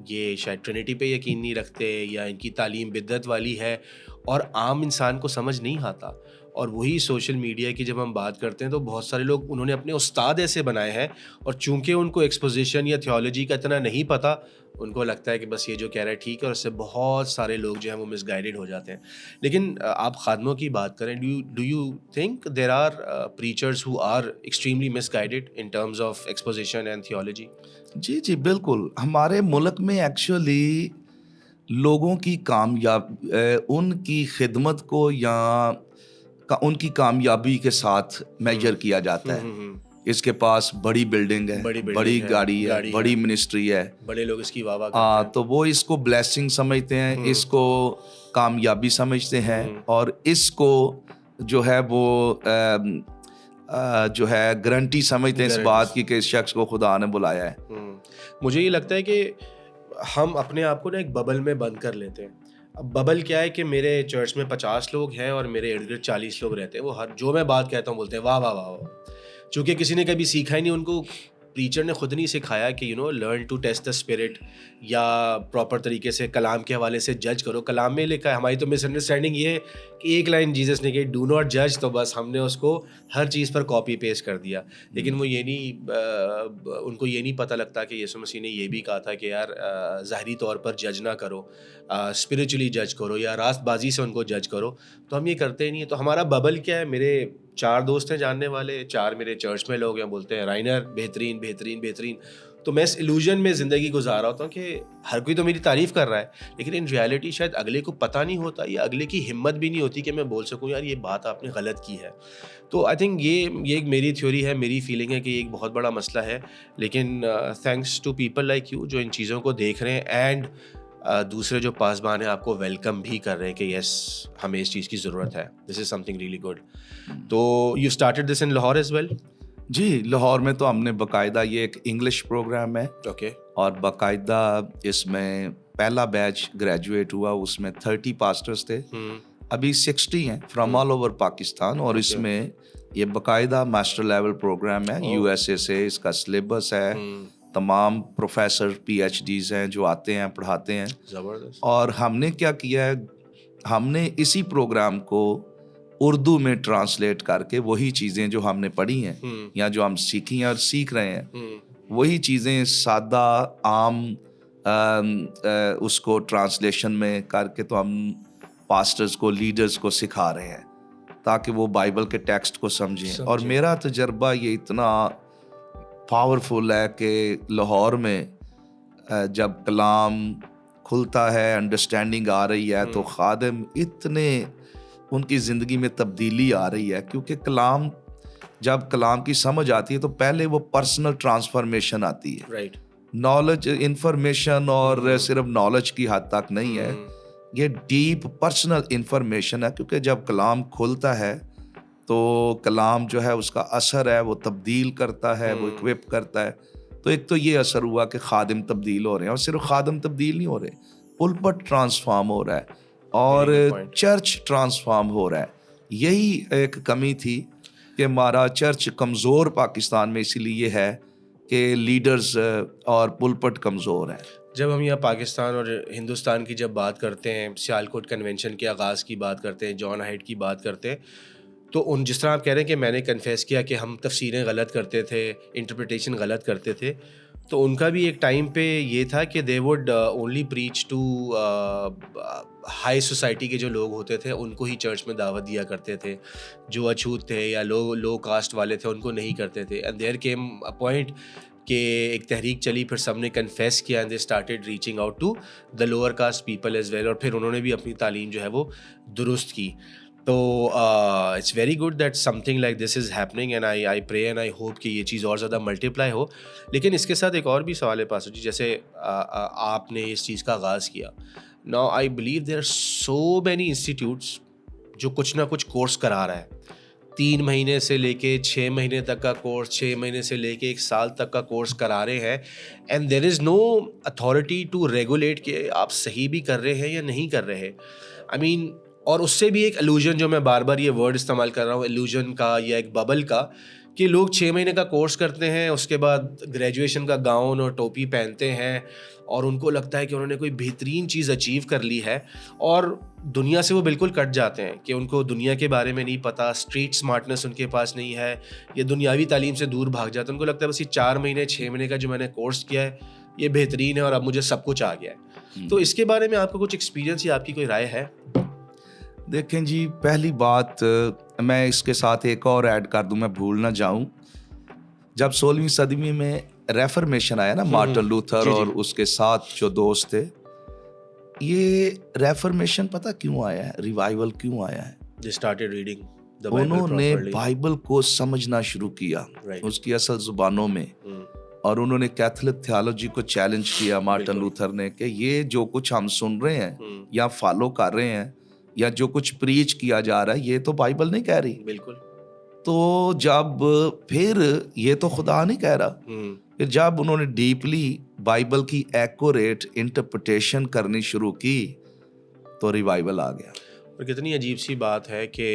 یہ شاید ٹرینٹی پہ یقین نہیں رکھتے, یا ان کی تعلیم بدعت والی ہے, اور عام انسان کو سمجھ نہیں آتا. اور وہی سوشل میڈیا کی جب ہم بات کرتے ہیں, تو بہت سارے لوگ انہوں نے اپنے استاد ایسے بنائے ہیں, اور چونکہ ان کو ایکسپوزیشن یا تھیولوجی کا اتنا نہیں پتا, ان کو لگتا ہے کہ بس یہ جو کہہ رہا ہے ٹھیک ہے, اور اس سے بہت سارے لوگ جو ہیں وہ مس گائیڈڈ ہو جاتے ہیں. لیکن آپ خادموں کی بات کریں, do you think there are preachers who are extremely misguided in terms of exposition and theology? جی بالکل. ہمارے ملک میں ایکچولی لوگوں کی ان کی خدمت کو یا ان کی کامیابی کے ساتھ میجر کیا جاتا ہے. اس کے پاس بڑی بلڈنگ ہے, بڑی گاڑی ہے, بڑی منسٹری ہے, بڑے لوگ اس کی واہ واہ کرتے ہیں. تو وہ اس کو بلیسنگ سمجھتے ہیں, اس کو کامیابی سمجھتے ہیں, اور اس کو جو ہے وہ جو ہے گارنٹی سمجھتے ہیں اس بات کی کہ اس شخص کو خدا نے بلایا ہے. مجھے یہ لگتا ہے کہ ہم اپنے آپ کو نا ایک ببل میں بند کر لیتے ہیں. اب ببل کیا ہے کہ میرے چرچ میں 50 لوگ ہیں اور میرے ارد گرد 40 لوگ رہتے ہیں, وہ ہر جو میں بات کہتا ہوں بولتے ہیں واہ واہ واہ واہ. چونکہ کسی نے کبھی سیکھا ہی نہیں, ان کو پریچر نے خود نہیں سکھایا کہ learn to test the spirit, یا پراپر طریقے سے کلام کے حوالے سے جج کرو. کلام میں لکھا ہے, ہماری تو مس انڈرسٹینڈنگ یہ ہے کہ ایک لائن جیسس نے کہی ڈو ناٹ جج, تو بس ہم نے اس کو ہر چیز پر کاپی پیسٹ کر دیا. لیکن وہ یہ نہیں, ان کو یہ نہیں پتہ لگتا کہ یسوع مسیح نے یہ بھی کہا تھا کہ یار ظاہری طور پر جج نہ کرو, اسپریچولی جج کرو یا راست بازی سے ان کو جج کرو. تو ہم یہ کرتے ہی نہیں. تو ہمارا ببل کیا ہے, میرے 4 دوست ہیں جاننے والے, 4 میرے چرچ میں لوگ ہیں, بولتے ہیں رائنر بہترین بہترین بہترین. تو میں اس ایلوژن میں زندگی گزار رہا ہوتا ہوں کہ ہر کوئی تو میری تعریف کر رہا ہے, لیکن ان ریالٹی شاید اگلے کو پتہ نہیں ہوتا, یا اگلے کی ہمت بھی نہیں ہوتی کہ میں بول سکوں یار یہ بات آپ نے غلط کی ہے. تو آئی تھنک یہ ایک میری تھیوری ہے, میری فیلنگ ہے کہ یہ ایک بہت بڑا مسئلہ ہے. لیکن thanks to people like you جو ان چیزوں کو دیکھ رہے ہیں, اینڈ دوسرے جو پاسبان ہیں آپ کو ویلکم بھی کر رہے ہیں کہ یس ہمیں اس چیز کی ضرورت ہے. This is something really good. تو you started this in Lahore as well? جی, لاہور میں تو ہم نے باقاعدہ, یہ ایک انگلش پروگرام ہے, اوکے, اور باقاعدہ اس میں پہلا بیچ گریجویٹ ہوا, اس میں 30 پاسٹرز تھے, ابھی 60 ہیں فرام آل اوور پاکستان. اور اس میں یہ باقاعدہ ماسٹر لیول پروگرام ہے, یو ایس اے سے اس کا سلیبس ہے, تمام پروفیسر پی ایچ ڈیز ہیں جو آتے ہیں پڑھاتے ہیں. زبردست. اور ہم نے کیا کیا ہے, ہم نے اسی پروگرام کو اردو میں ٹرانسلیٹ کر کے وہی چیزیں جو ہم نے پڑھی ہیں یا جو ہم سیکھی ہیں اور سیکھ رہے ہیں, وہی چیزیں سادہ عام اس کو ٹرانسلیشن میں کر کے تو ہم پاسٹرز کو, لیڈرز کو سکھا رہے ہیں تاکہ وہ بائبل کے ٹیکسٹ کو سمجھیں. اور میرا تجربہ یہ اتنا پاورفل ہے کہ لاہور میں جب کلام کھلتا ہے, انڈرسٹینڈنگ آ رہی ہے, تو خادم اتنے ان کی زندگی میں تبدیلی آ رہی ہے, کیونکہ جب کلام کی سمجھ آتی ہے تو پہلے وہ پرسنل ٹرانسفارمیشن آتی ہے. رائٹ. نالج, انفارمیشن اور صرف نالج کی حد تک نہیں ہے, یہ ڈیپ پرسنل انفارمیشن ہے. کیونکہ جب کلام کھلتا ہے تو کلام جو ہے اس کا اثر ہے وہ تبدیل کرتا ہے, وہ اکوپ کرتا ہے. تو ایک تو یہ اثر ہوا کہ خادم تبدیل ہو رہے ہیں, اور صرف خادم تبدیل نہیں ہو رہے, پلپٹ ٹرانسفارم ہو رہا ہے اور چرچ ٹرانسفارم ہو رہا ہے. یہی ایک کمی تھی کہ ہمارا چرچ کمزور پاکستان میں اسی لیے ہے کہ لیڈرز اور پلپٹ کمزور ہیں. جب ہم یہاں پاکستان اور ہندوستان کی جب بات کرتے ہیں, سیالکوٹ کنونشن کے آغاز کی بات کرتے ہیں, جان ہائٹ کی بات کرتے ہیں, تو جس طرح آپ کہہ رہے ہیں کہ میں نے کنفیس کیا کہ ہم تفسیریں غلط کرتے تھے, انٹرپریٹیشن غلط کرتے تھے, تو ان کا بھی ایک ٹائم پہ یہ تھا کہ they would only preach to high society کے جو لوگ ہوتے تھے, ان کو ہی چرچ میں دعوت دیا کرتے تھے. جو اچھوت تھے یا لو کاسٹ والے تھے ان کو نہیں کرتے تھے. And there came a point کہ ایک تحریک چلی, پھر سب نے کنفیس کیا, and they started reaching out to the lower caste people as well, اور پھر انہوں نے بھی اپنی تعلیم جو ہے وہ درست کی. تو it's very good that something like this is happening, and I pray and I hope کہ یہ چیز اور زیادہ ملٹیپلائی ہو. لیکن اس کے ساتھ ایک اور بھی سوال ہے پاسٹر جی, جیسے آپ نے اس چیز کا آغاز کیا. Now I believe there are so many institutes جو کچھ نہ کچھ کورس کرا رہا ہے, 3 مہینے سے لے کے 6 مہینے تک کا کورس, 6 مہینے سے لے کے 1 سال تک کا کورس کرا رہے ہیں, and there is no authority to regulate کہ آپ صحیح بھی کر رہے ہیں یا نہیں کر رہے. آئی مین, اور اس سے بھی ایک ایلوژن, جو میں بار بار یہ ورڈ استعمال کر رہا ہوں, ایلوژن کا یا ایک ببل کا, کہ لوگ 6 مہینے کا کورس کرتے ہیں, اس کے بعد گریجویشن کا گاؤن اور ٹوپی پہنتے ہیں, اور ان کو لگتا ہے کہ انہوں نے کوئی بہترین چیز اچیو کر لی ہے, اور دنیا سے وہ بالکل کٹ جاتے ہیں کہ ان کو دنیا کے بارے میں نہیں پتہ, اسٹریٹ اسمارٹنس ان کے پاس نہیں ہے, یہ دنیاوی تعلیم سے دور بھاگ جاتے ہیں. ان کو لگتا ہے بس یہ 4 مہینے 6 مہینے کا جو میں نے کورس کیا ہے یہ بہترین ہے اور اب مجھے سب کچھ آ گیا ہے. تو اس کے بارے میں آپ کا کچھ ایکسپیرینس یا آپ کی کوئی رائے ہے؟ دیکھیں جی, پہلی بات میں اس کے ساتھ ایک اور ایڈ کر دوں, میں بھول نہ جاؤں. جب 16ویں صدی میں ریفرمیشن آیا نا, مارٹن لوتھر اور اس کے ساتھ جو دوست تھے, یہ ریفرمیشن پتہ کیوں آیا ہے, ریوائول کیوں آیا ہے؟ They started reading The Bible انہوں نے properly. بائبل کو سمجھنا شروع کیا Right. اس کی اصل زبانوں میں، اور انہوں نے کیتھولک تھیالوجی کو چیلنج کیا مارٹن لوتھر نے کہ یہ جو کچھ ہم سن رہے ہیں یا فالو کر رہے ہیں یا جو کچھ پریچ کیا جا رہا ہے یہ تو بائبل نہیں کہہ رہی. بالکل. تو جب پھر یہ تو خدا نہیں کہہ رہا، پھر جب انہوں نے ڈیپلی بائبل کی ایکوریٹ انٹرپریٹیشن کرنی شروع کی تو ریوائول آ گیا. اور کتنی عجیب سی بات ہے کہ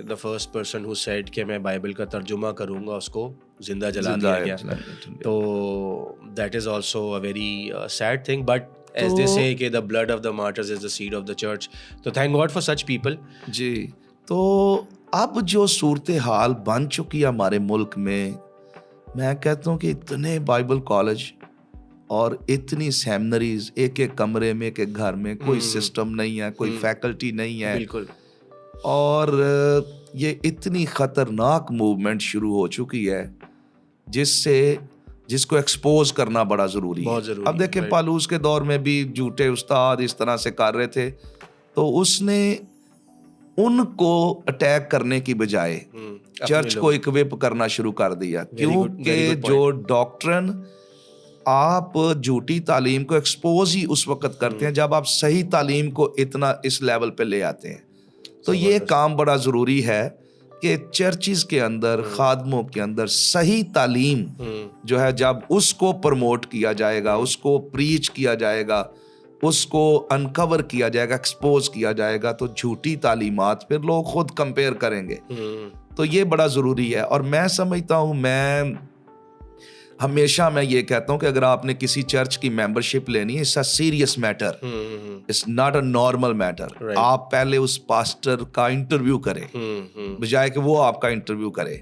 the first person who said کہ میں بائبل کا ترجمہ کروں گا اس کو زندہ جلا دیا گیا. تو that is also a very sad thing, but as they say کہ the blood of the martyrs is the seed of the church. تو thank God for such people. جی. تو اب جو صورتحال بن چکی ہے ہمارے ملک میں کہتا ہوں کہ اتنے بائبل کالج اور اتنی سیمنریز، ایک ایک کمرے میں، ایک ایک گھر میں، کوئی سسٹم نہیں ہے، کوئی فیکلٹی نہیں ہے. بالکل. اور یہ اتنی خطرناک موومنٹ شروع ہو چکی ہے جس کو ایکسپوز کرنا بڑا ضروری ہے. اب دیکھیں پالوس کے دور میں بھی جھوٹے استاد اس طرح سے کر رہے تھے، تو اس نے ان کو اٹیک کرنے کی بجائے چرچ کو اکوپ کرنا شروع کر دیا، کیونکہ جو ڈاکٹرن آپ جھوٹی تعلیم کو ایکسپوز ہی اس وقت کرتے ہیں جب آپ صحیح تعلیم کو اتنا اس لیول پہ لے آتے ہیں. تو یہ کام بڑا ضروری ہے کہ چرچز کے اندر، خادموں کے اندر صحیح تعلیم جو ہے جب اس کو پروموٹ کیا جائے گا، اس کو پریچ کیا جائے گا، اس کو انکور کیا جائے گا، ایکسپوز کیا جائے گا، تو جھوٹی تعلیمات پھر لوگ خود کمپیئر کریں گے. تو یہ بڑا ضروری ہے. اور میں سمجھتا ہوں، ہمیشہ میں یہ کہتا ہوں کہ اگر آپ نے کسی چرچ کی ممبرشپ لینی ہے، it's a serious matter, it's not a normal matter. آپ پہلے اس پاسٹر کا انٹرویو کریں بجائے کہ وہ آپ کا انٹرویو کرے.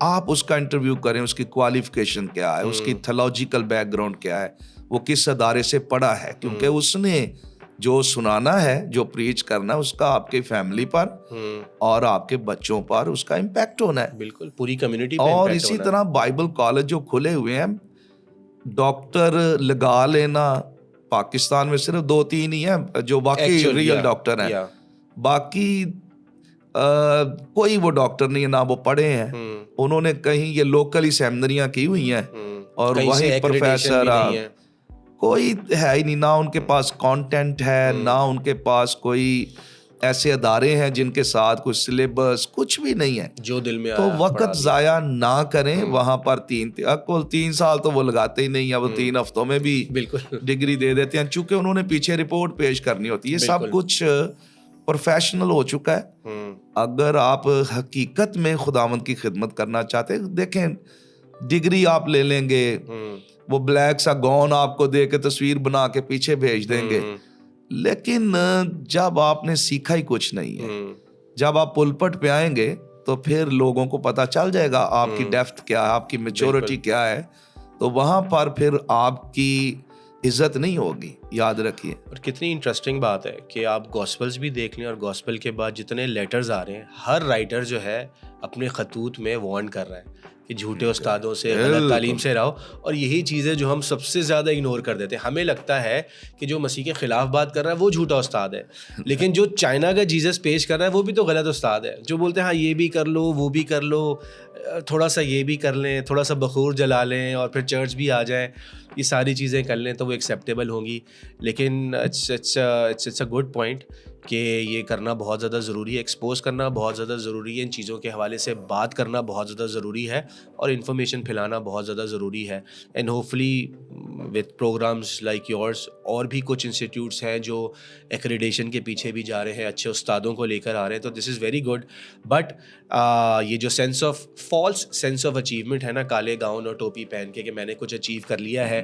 آپ اس کا انٹرویو کریں، اس کی کوالیفیکیشن کیا ہے، اس کی تھیولوجیکل بیک گراؤنڈ کیا ہے، وہ کس ادارے سے پڑھا ہے، کیونکہ اس نے جو سنانا ہے، جو پریچ کرنا ہے، اس کا آپ کی فیملی پر اور آپ کے بچوں پر اس کا امپیکٹ ہونا ہے. بالکل، پوری کمیونٹی. اور اسی طرح بائبل کالج جو کھلے ہوئے ہیں، ڈاکٹر لگا لینا پاکستان میں صرف 2-3 ہی ہیں جو واقعی ریئل ڈاکٹر ہیں. باقی کوئی وہ ڈاکٹر نہیں ہے، نہ وہ پڑھے ہیں. انہوں نے کہیں یہ لوکلی سیمنریاں کی ہوئی ہیں اور وہی پروفیسر کوئی ہے ہی نہیں. نہ ان کے پاس کانٹینٹ ہے، نہ ان کے پاس کوئی ایسے ادارے ہیں جن کے ساتھ کوئی سلیبس، کچھ بھی نہیں ہے. جو دل میں تو وقت ضائع نہ کریں وہاں پر. 3 سال تو وہ لگاتے ہی نہیں ہیں، وہ 3 ہفتوں میں بھی ڈگری دے دیتے ہیں، چونکہ انہوں نے پیچھے رپورٹ پیش کرنی ہوتی ہے. یہ سب کچھ پروفیشنل ہو چکا ہے. اگر آپ حقیقت میں خداوند کی خدمت کرنا چاہتے ہیں، دیکھیں ڈگری آپ لے لیں گے، وہ بلیک سا گون آپ کو دے کے تصویر بنا کے پیچھے بھیج دیں گے، لیکن جب آپ نے سیکھا ہی کچھ نہیں ہے، جب آپ پلپٹ پہ آئیں گے تو پھر لوگوں کو پتا چل جائے گا آپ کی ڈیپتھ کیا ہے، آپ کی میچورٹی کیا ہے. تو وہاں پر پھر آپ کی عزت نہیں ہوگی، یاد رکھیے. اور کتنی انٹرسٹنگ بات ہے کہ آپ گاسپلز بھی دیکھ لیں، اور گاسپل کے بعد جتنے لیٹرز آ رہے ہیں، ہر رائٹر جو ہے اپنے خطوط میں وارن کر رہا ہے کہ جھوٹے استادوں سے، غلط تعلیم سے رہو. اور یہی چیزیں جو ہم سب سے زیادہ اگنور کر دیتے ہیں. ہمیں لگتا ہے کہ جو مسیح کے خلاف بات کر رہا ہے وہ جھوٹا استاد ہے، لیکن جو چائنا کا جیزس پیش کر رہا ہے وہ بھی تو غلط استاد ہے. جو بولتے ہیں ہاں یہ بھی کر لو، وہ بھی کر لو، تھوڑا سا یہ بھی کر لیں، تھوڑا سا بخور جلا لیں اور پھر چرچ بھی آ جائیں، یہ ساری چیزیں کر لیں تو وہ ایکسیپٹیبل ہوں گی. لیکن اٹس اے گڈ پوائنٹ کہ یہ کرنا بہت زیادہ ضروری ہے، ایکسپوز کرنا بہت زیادہ ضروری ہے، ان چیزوں کے حوالے سے بات کرنا بہت زیادہ ضروری ہے، اور انفارمیشن پھیلانا بہت زیادہ ضروری ہے. And hopefully with programs like yours اور بھی کچھ انسٹیٹیوٹس ہیں جو ایکریڈیشن کے پیچھے بھی جا رہے ہیں، اچھے استادوں کو لے کر آ رہے ہیں، تو دس از ویری گڈ. بٹ یہ جو فالس سینس آف اچیومنٹ ہے نا، کالے گاؤن اور ٹوپی پہن کے کہ میں نے کچھ اچیو کر لیا ہے،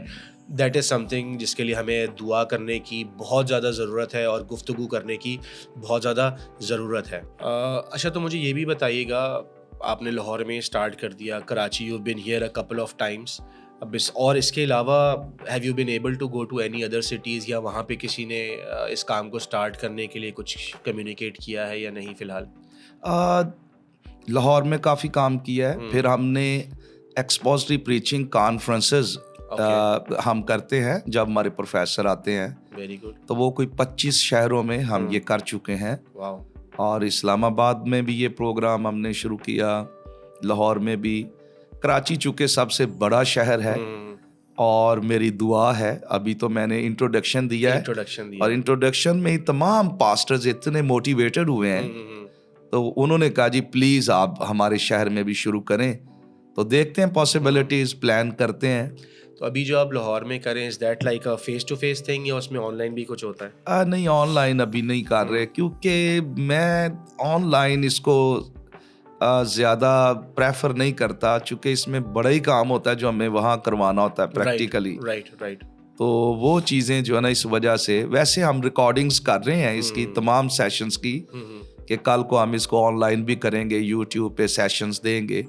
دیٹ از سم تھنگ جس کے لیے ہمیں دعا کرنے کی بہت زیادہ ضرورت ہے اور گفتگو کرنے کی بہت زیادہ ضرورت ہے. اچھا، تو مجھے یہ بھی بتائیے گا، آپ نے لاہور میں اسٹارٹ کر دیا، Karachi you been here a couple of times, اور اس کے علاوہ have you been able to go to any other cities, یا وہاں پہ کسی نے اس کام کو اسٹارٹ کرنے کے لیے کچھ کمیونیکیٹ کیا ہے یا نہیں فی الحال؟ لاہور میں کافی کام کیا ہے. پھر ہم نے ایکسپوزٹری پریچنگ کانفرنسز ہم کرتے ہیں جب ہمارے پروفیسر آتے ہیں. Very good. تو وہ کوئی 25 شہروں میں ہم یہ کر چکے ہیں. اور اسلام آباد میں بھی یہ پروگرام ہم نے شروع کیا, لاہور میں بھی. کراچی چونکہ سب سے بڑا شہر ہے اور میری دعا ہے, ابھی تو میں نے انٹروڈکشن دیا ہے اور انٹروڈکشن میں ہی تمام پاسٹرز اتنے موٹیویٹڈ ہوئے ہیں, تو انہوں نے کہا جی پلیز آپ ہمارے شہر میں بھی شروع کریں. تو دیکھتے ہیں پاسبلٹیز, پلان کرتے ہیں. تو ابھی جو آپ لاہور میں کریں, is that like face to face thing یا اس میں آن لائن بھی کچھ ہوتا ہے؟ نہیں, آن لائن ابھی نہیں کر رہے, کیونکہ میں آن لائن اس کو زیادہ پریفر نہیں کرتا, چونکہ اس میں بڑا ہی کام ہوتا ہے جو ہمیں وہاں کروانا ہوتا ہے پریکٹیکلی. رائٹ. تو وہ چیزیں جو ہے نا, اس وجہ سے ویسے ہم ریکارڈنگز کر رہے ہیں اس کی تمام سیشنز کی, کہ کل کو ہم اس کو آن لائن بھی کریں گے, یوٹیوب پہ سیشنز دیں گے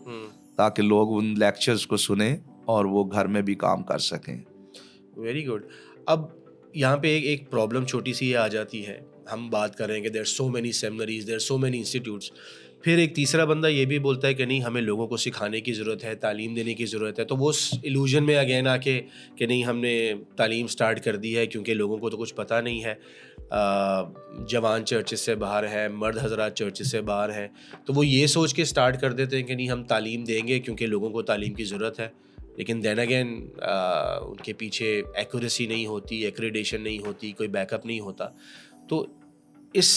تاکہ لوگ ان لیکچرز کو سنیں اور وہ گھر میں بھی کام کر سکیں. Very good. اب یہاں پہ ایک پرابلم چھوٹی سی یہ آ جاتی ہے, ہم بات کر رہے ہیں کہ دیر سو مینی سیمنریز, دیر سو مینی انسٹیٹیوٹس, پھر ایک تیسرا بندہ یہ بھی بولتا ہے کہ نہیں, ہمیں لوگوں کو سکھانے کی ضرورت ہے, تعلیم دینے کی ضرورت ہے. تو وہ اس ایلوژن میں اگین آ کے کہ نہیں, ہم نے تعلیم سٹارٹ کر دی ہے کیونکہ لوگوں کو تو کچھ پتہ نہیں ہے, جوان چرچز سے باہر ہیں, مرد حضرات چرچز سے باہر ہیں, تو وہ یہ سوچ کے سٹارٹ کر دیتے ہیں کہ نہیں, ہم تعلیم دیں گے کیونکہ لوگوں کو تعلیم کی ضرورت ہے. لیکن دین اگین ان کے پیچھے ایکوریسی نہیں ہوتی, ایکریڈیشن نہیں ہوتی, کوئی بیک اپ نہیں ہوتا. تو اس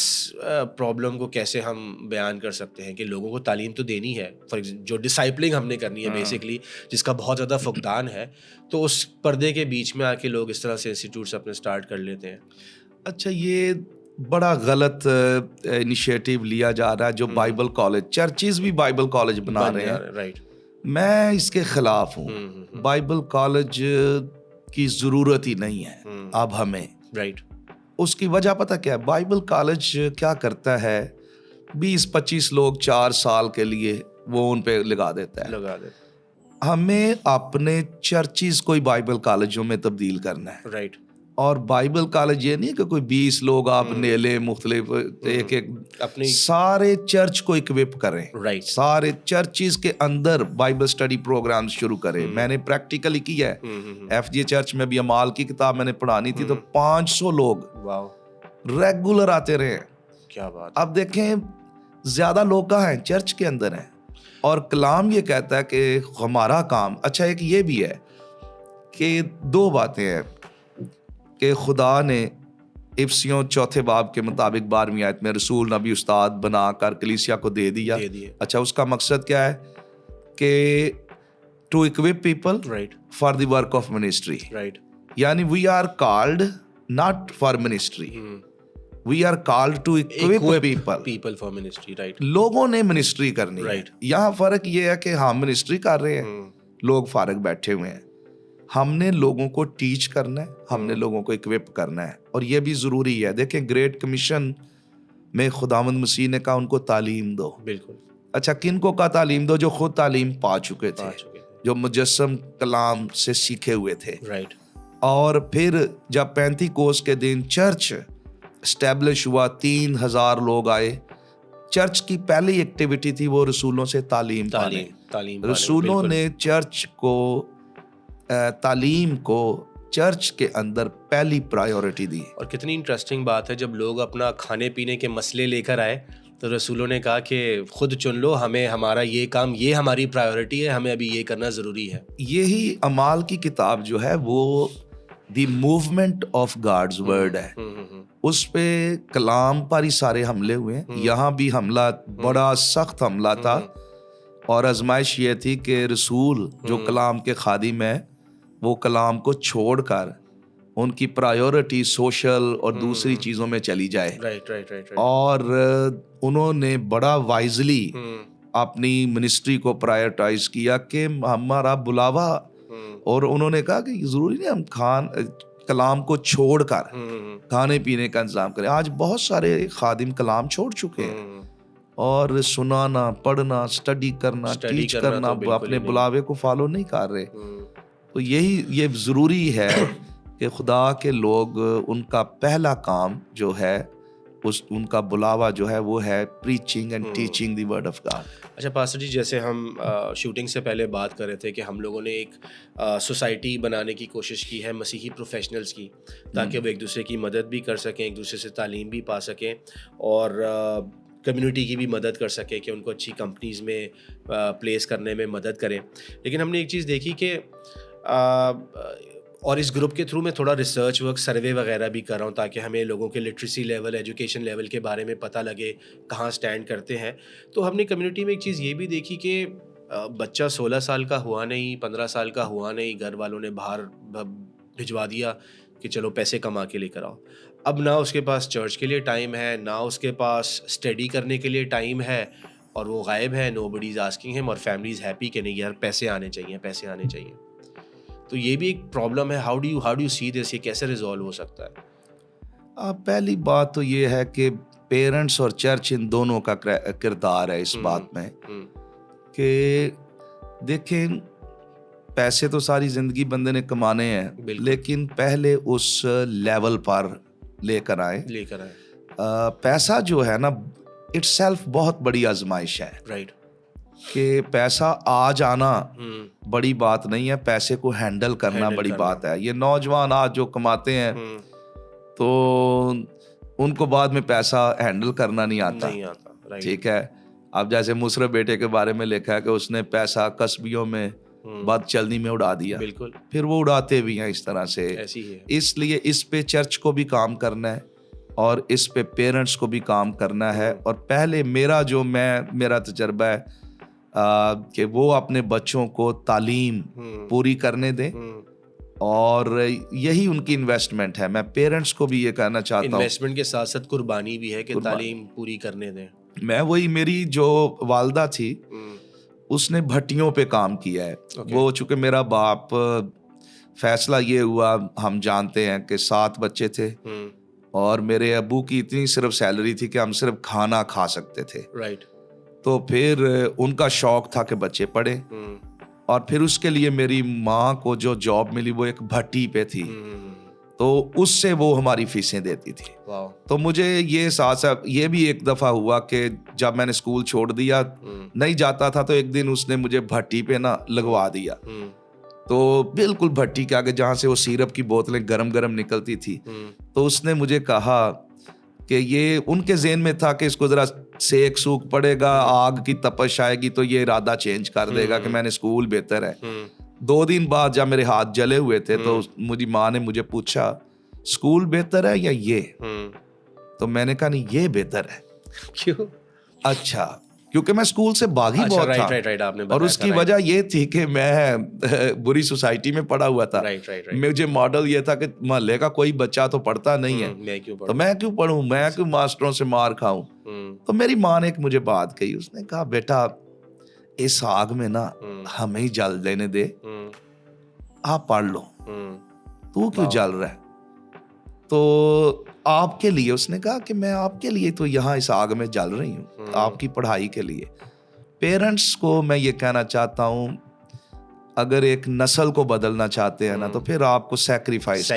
پرابلم کو کیسے ہم بیان کر سکتے ہیں کہ لوگوں کو تعلیم تو دینی ہے, فار ایگزامپل جو ڈسائپلنگ ہم نے کرنی ہے بیسکلی, جس کا بہت زیادہ فقدان ہے, تو اس پردے کے بیچ میں آ کے لوگ اس طرح سے انسٹیٹیوٹس اپنے سٹارٹ کر لیتے ہیں. اچھا, یہ بڑا غلط انیشیٹو لیا جا رہا ہے جو بائبل کالج, چرچز بھی بائبل کالج بنا رہے ہیں. رائٹ. میں اس کے خلاف ہوں. بائبل کالج کی ضرورت ہی نہیں ہے اب ہمیں. رائٹ. اس کی وجہ پتہ کیا ہے؟ بائبل کالج کیا کرتا ہے, 20-25 لوگ 4 سال کے لیے وہ ان پہ لگا دیتا ہے. ہمیں اپنے چرچز کو بائبل کالجوں میں تبدیل کرنا ہے. رائٹ. اور بائبل کالج یہ نہیں کہ کوئی 20 لوگ آپ لے لیں مختلف, ایک اپنی سارے چرچ کو اکوپ کریں. سارے چرچز کے اندر بائبل اسٹڈی پروگرام شروع کریں. میں نے پریکٹیکلی کیا ہے, ایف جی چرچ میں بھی امال کی کتاب میں نے پڑھانی تھی, تو 500 لوگ ریگولر آتے رہے. کیا بات. اب دیکھیں زیادہ لوگ کہاں ہیں, چرچ کے اندر ہیں. اور کلام یہ کہتا ہے کہ ہمارا کام, اچھا ایک یہ بھی ہے کہ 2 باتیں ہیں کہ خدا نے افسیوں 4 باب کے مطابق 12ویں آیت میں رسول نبی استاد بنا کر کلیسیا کو دے دیا. اچھا, اس کا مقصد کیا ہے کہ to equip people for the work of ministry. یعنی we are called not for ministry, we are called to equip people for ministry. Right. لوگوں نے منسٹری کرنی ہے. یہاں فرق یہ ہے کہ ہم منسٹری کر رہے ہیں, لوگ فارغ بیٹھے ہوئے ہیں. ہم نے لوگوں کو ٹیچ کرنا ہے, ہم نے لوگوں کو اکوپ کرنا ہے, اور یہ بھی ضروری ہے. دیکھیں گریٹ کمیشن میں خداوند مسیح نے کہا ان کو تعلیم دو. بالکل. اچھا, کن کو کہا تعلیم دو؟ جو خود تعلیم پا چکے تھے, جو مجسم کلام سے سیکھے ہوئے تھے. رائٹ. اور پھر جب 35 کے دن چرچ اسٹیبلش ہوا, 3000 لوگ آئے. چرچ کی پہلی ایکٹیویٹی تھی وہ رسولوں سے تعلیم پانے. رسولوں نے چرچ کو, تعلیم کو چرچ کے اندر پہلی پرائیورٹی دی. اور کتنی انٹرسٹنگ بات ہے, جب لوگ اپنا کھانے پینے کے مسئلے لے کر آئے تو رسولوں نے کہا کہ خود چن لو, ہمیں ہمارا یہ کام, یہ ہماری پرائیورٹی ہے, ہمیں ابھی یہ کرنا ضروری ہے. یہی امال کی کتاب جو ہے وہ دی موومنٹ آف گاڈز ورڈ ہے. اس پہ کلام پر ہی سارے حملے ہوئے ہیں. یہاں بھی حملہ بڑا سخت حملہ تھا, اور آزمائش یہ تھی کہ رسول جو کلام کے خادم ہیں وہ کلام کو چھوڑ کر ان کی پرائیورٹی سوشل اور دوسری چیزوں میں چلی جائے. اور انہوں نے بڑا وائزلی اپنی منسٹری کو پرائیورٹائز کیا کہ ہمارا بلاوا, اور انہوں نے کہا کہ ضروری نہیں ہم کلام کو چھوڑ کر کھانے پینے کا انتظام کریں. آج بہت سارے خادم کلام چھوڑ چکے ہیں, اور سنانا, پڑھنا, اسٹڈی کرنا, ٹیچ کرنا, اپنے بلاوے کو فالو نہیں کر رہے. تو یہ ضروری ہے کہ خدا کے لوگ, ان کا پہلا کام جو ہے, ان کا بلاوا جو ہے وہ ہے preaching and teaching the word of God. اچھا پاسٹر جی, جیسے ہم شوٹنگ سے پہلے بات کر رہے تھے کہ ہم لوگوں نے ایک سوسائٹی بنانے کی کوشش کی ہے مسیحی پروفیشنلز کی, تاکہ وہ ایک دوسرے کی مدد بھی کر سکیں, ایک دوسرے سے تعلیم بھی پا سکیں, اور کمیونٹی کی بھی مدد کر سکیں کہ ان کو اچھی کمپنیز میں پلیس کرنے میں مدد کریں. لیکن ہم نے ایک چیز دیکھی کہ اور اس گروپ کے تھرو میں تھوڑا ریسرچ ورک سروے وغیرہ بھی کر رہا ہوں تاکہ ہمیں لوگوں کے لٹریسی لیول ایجوکیشن لیول کے بارے میں پتہ لگے کہاں سٹینڈ کرتے ہیں. تو ہم نے کمیونٹی میں ایک چیز یہ بھی دیکھی کہ بچہ 16 سال کا ہوا نہیں, 15 سال کا ہوا نہیں, گھر والوں نے باہر بھجوا دیا کہ چلو پیسے کما کے لے کر آؤ. اب نہ اس کے پاس چرچ کے لیے ٹائم ہے, نہ اس کے پاس اسٹڈی کرنے کے لیے ٹائم ہے, اور وہ غائب ہے. نو بڈی از آسکنگ ہم, اور فیملی از ہیپی کہ نہیں یار پیسے آنے چاہیے, پیسے آنے چاہیے. تو یہ بھی ایک پرابلم ہے. ہاؤ ڈو یو سی دس, یہ کیسے ریزالو ہو سکتا ہے؟ پہلی بات تو یہ ہے کہ پیرنٹس اور چرچ ان دونوں کا کردار ہے اس بات میں کہ دیکھیں پیسے تو ساری زندگی بندے نے کمانے ہیں, لیکن پہلے اس لیول پر لے کر آئے. پیسہ جو ہے نا اٹ سیلف بہت بڑی آزمائش ہے. رائٹ. کہ پیسہ آج آنا بڑی بات نہیں ہے, پیسے کو ہینڈل کرنا بڑی بات ہے. یہ نوجوان آج جو کماتے ہیں تو ان کو بعد میں پیسہ ہینڈل کرنا نہیں آتا. ٹھیک ہے. اب جیسے مصرف بیٹے کے بارے میں لکھا ہے کہ اس نے پیسہ کسبیوں میں بد چلنی میں اڑا دیا. بالکل. پھر وہ اڑاتے بھی ہیں اس طرح سے. اس لیے اس پہ چرچ کو بھی کام کرنا ہے اور اس پہ پیرنٹس کو بھی کام کرنا ہے. اور پہلے میرا تجربہ ہے کہ وہ اپنے بچوں کو تعلیم پوری کرنے دیں, اور یہی ان کی انویسٹمنٹ ہے. میں پیرنٹس کو بھی یہ کہنا چاہتا ہوں, انویسٹمنٹ کے ساتھ ساتھ قربانی بھی ہے کہ تعلیم پوری کرنے دیں. میری جو والدہ تھی اس نے بھٹیوں پہ کام کیا ہے. وہ چونکہ میرا باپ, فیصلہ یہ ہوا, ہم جانتے ہیں کہ 7 بچے تھے اور میرے ابو کی اتنی صرف سیلری تھی کہ ہم صرف کھانا کھا سکتے تھے. رائٹ. تو پھر ان کا شوق تھا کہ بچے پڑھیں, اور پھر اس کے لیے میری ماں کو جو جاب ملی وہ ایک بھٹی پہ تھی, تو اس سے وہ ہماری فیسیں دیتی تھی. تو مجھے یہ یہ بھی ایک دفعہ ہوا کہ جب میں نے اسکول چھوڑ دیا, نہیں جاتا تھا, تو ایک دن اس نے مجھے بھٹی پہ نا لگوا دیا. تو بالکل بھٹی کے آگے جہاں سے وہ سیرپ کی بوتلیں گرم گرم نکلتی تھی, تو اس نے مجھے کہا کہ یہ ان کے ذہن میں تھا کہ اس کو ذرا سیک سوکھ پڑے گا, آگ کی تپش آئے گی تو یہ ارادہ چینج کر دے گا کہ میں نے اسکول بہتر ہے. 2 دن بعد جب میرے ہاتھ جلے ہوئے تھے تو میری ماں نے مجھے پوچھا اسکول بہتر ہے یا یہ, تو میں نے کہا نہیں یہ بہتر ہے. کیوں؟ اچھا, کیونکہ میں اسکول سے باغی بہت تھا, اور اس کی وجہ یہ تھی کہ میں بری سوسائٹی میں پڑھا ہوا تھا. مجھے ماڈل یہ تھا کہ محلے کا کوئی بچہ تو پڑھتا نہیں ہے, تو میں کیوں پڑھوں, میں کیوں ماسٹروں سے مار کھاؤں. تو میری ماں نے ایک مجھے بات کہی, اس نے کہا بیٹا اس آگ میں نا ہمیں ہی جل لینے دے, آپ پڑھ لو, تو کیوں جل رہا ہے. تو آپ کے لیے, اس نے کہا کہ میں آپ کے لیے تو یہاں اس آگ میں جل رہی ہوں, آپ کی پڑھائی کے لیے. پیرنٹس کو میں یہ کہنا چاہتا ہوں, اگر ایک نسل کو بدلنا چاہتے ہیں نا تو پھر آپ کو سیکریفائز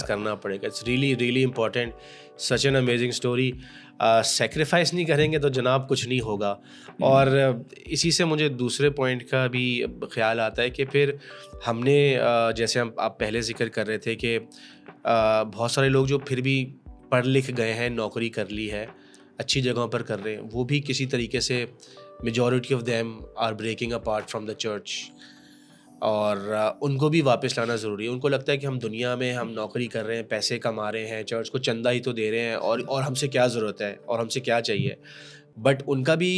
کرنا پڑے گا. It's really really important. Such an amazing story. Sacrifice نہیں کریں گے تو جناب کچھ نہیں ہوگا. اور اسی سے مجھے دوسرے پوائنٹ کا بھی خیال آتا ہے کہ پھر ہم نے جیسے آپ پہلے ذکر کر رہے تھے کہ بہت سارے لوگ جو پھر بھی پڑھ لکھ گئے ہیں, نوکری کر لی ہے, اچھی جگہوں پر کر رہے ہیں, وہ بھی کسی طریقے سے majority of them are breaking apart from the church, اور ان کو بھی واپس لانا ضروری ہے. ان کو لگتا ہے کہ ہم دنیا میں ہم نوکری کر رہے ہیں, پیسے کما رہے ہیں, چرچ کو چندہ ہی تو دے رہے ہیں, اور ہم سے کیا ضرورت ہے اور ہم سے کیا چاہیے. بٹ ان کا بھی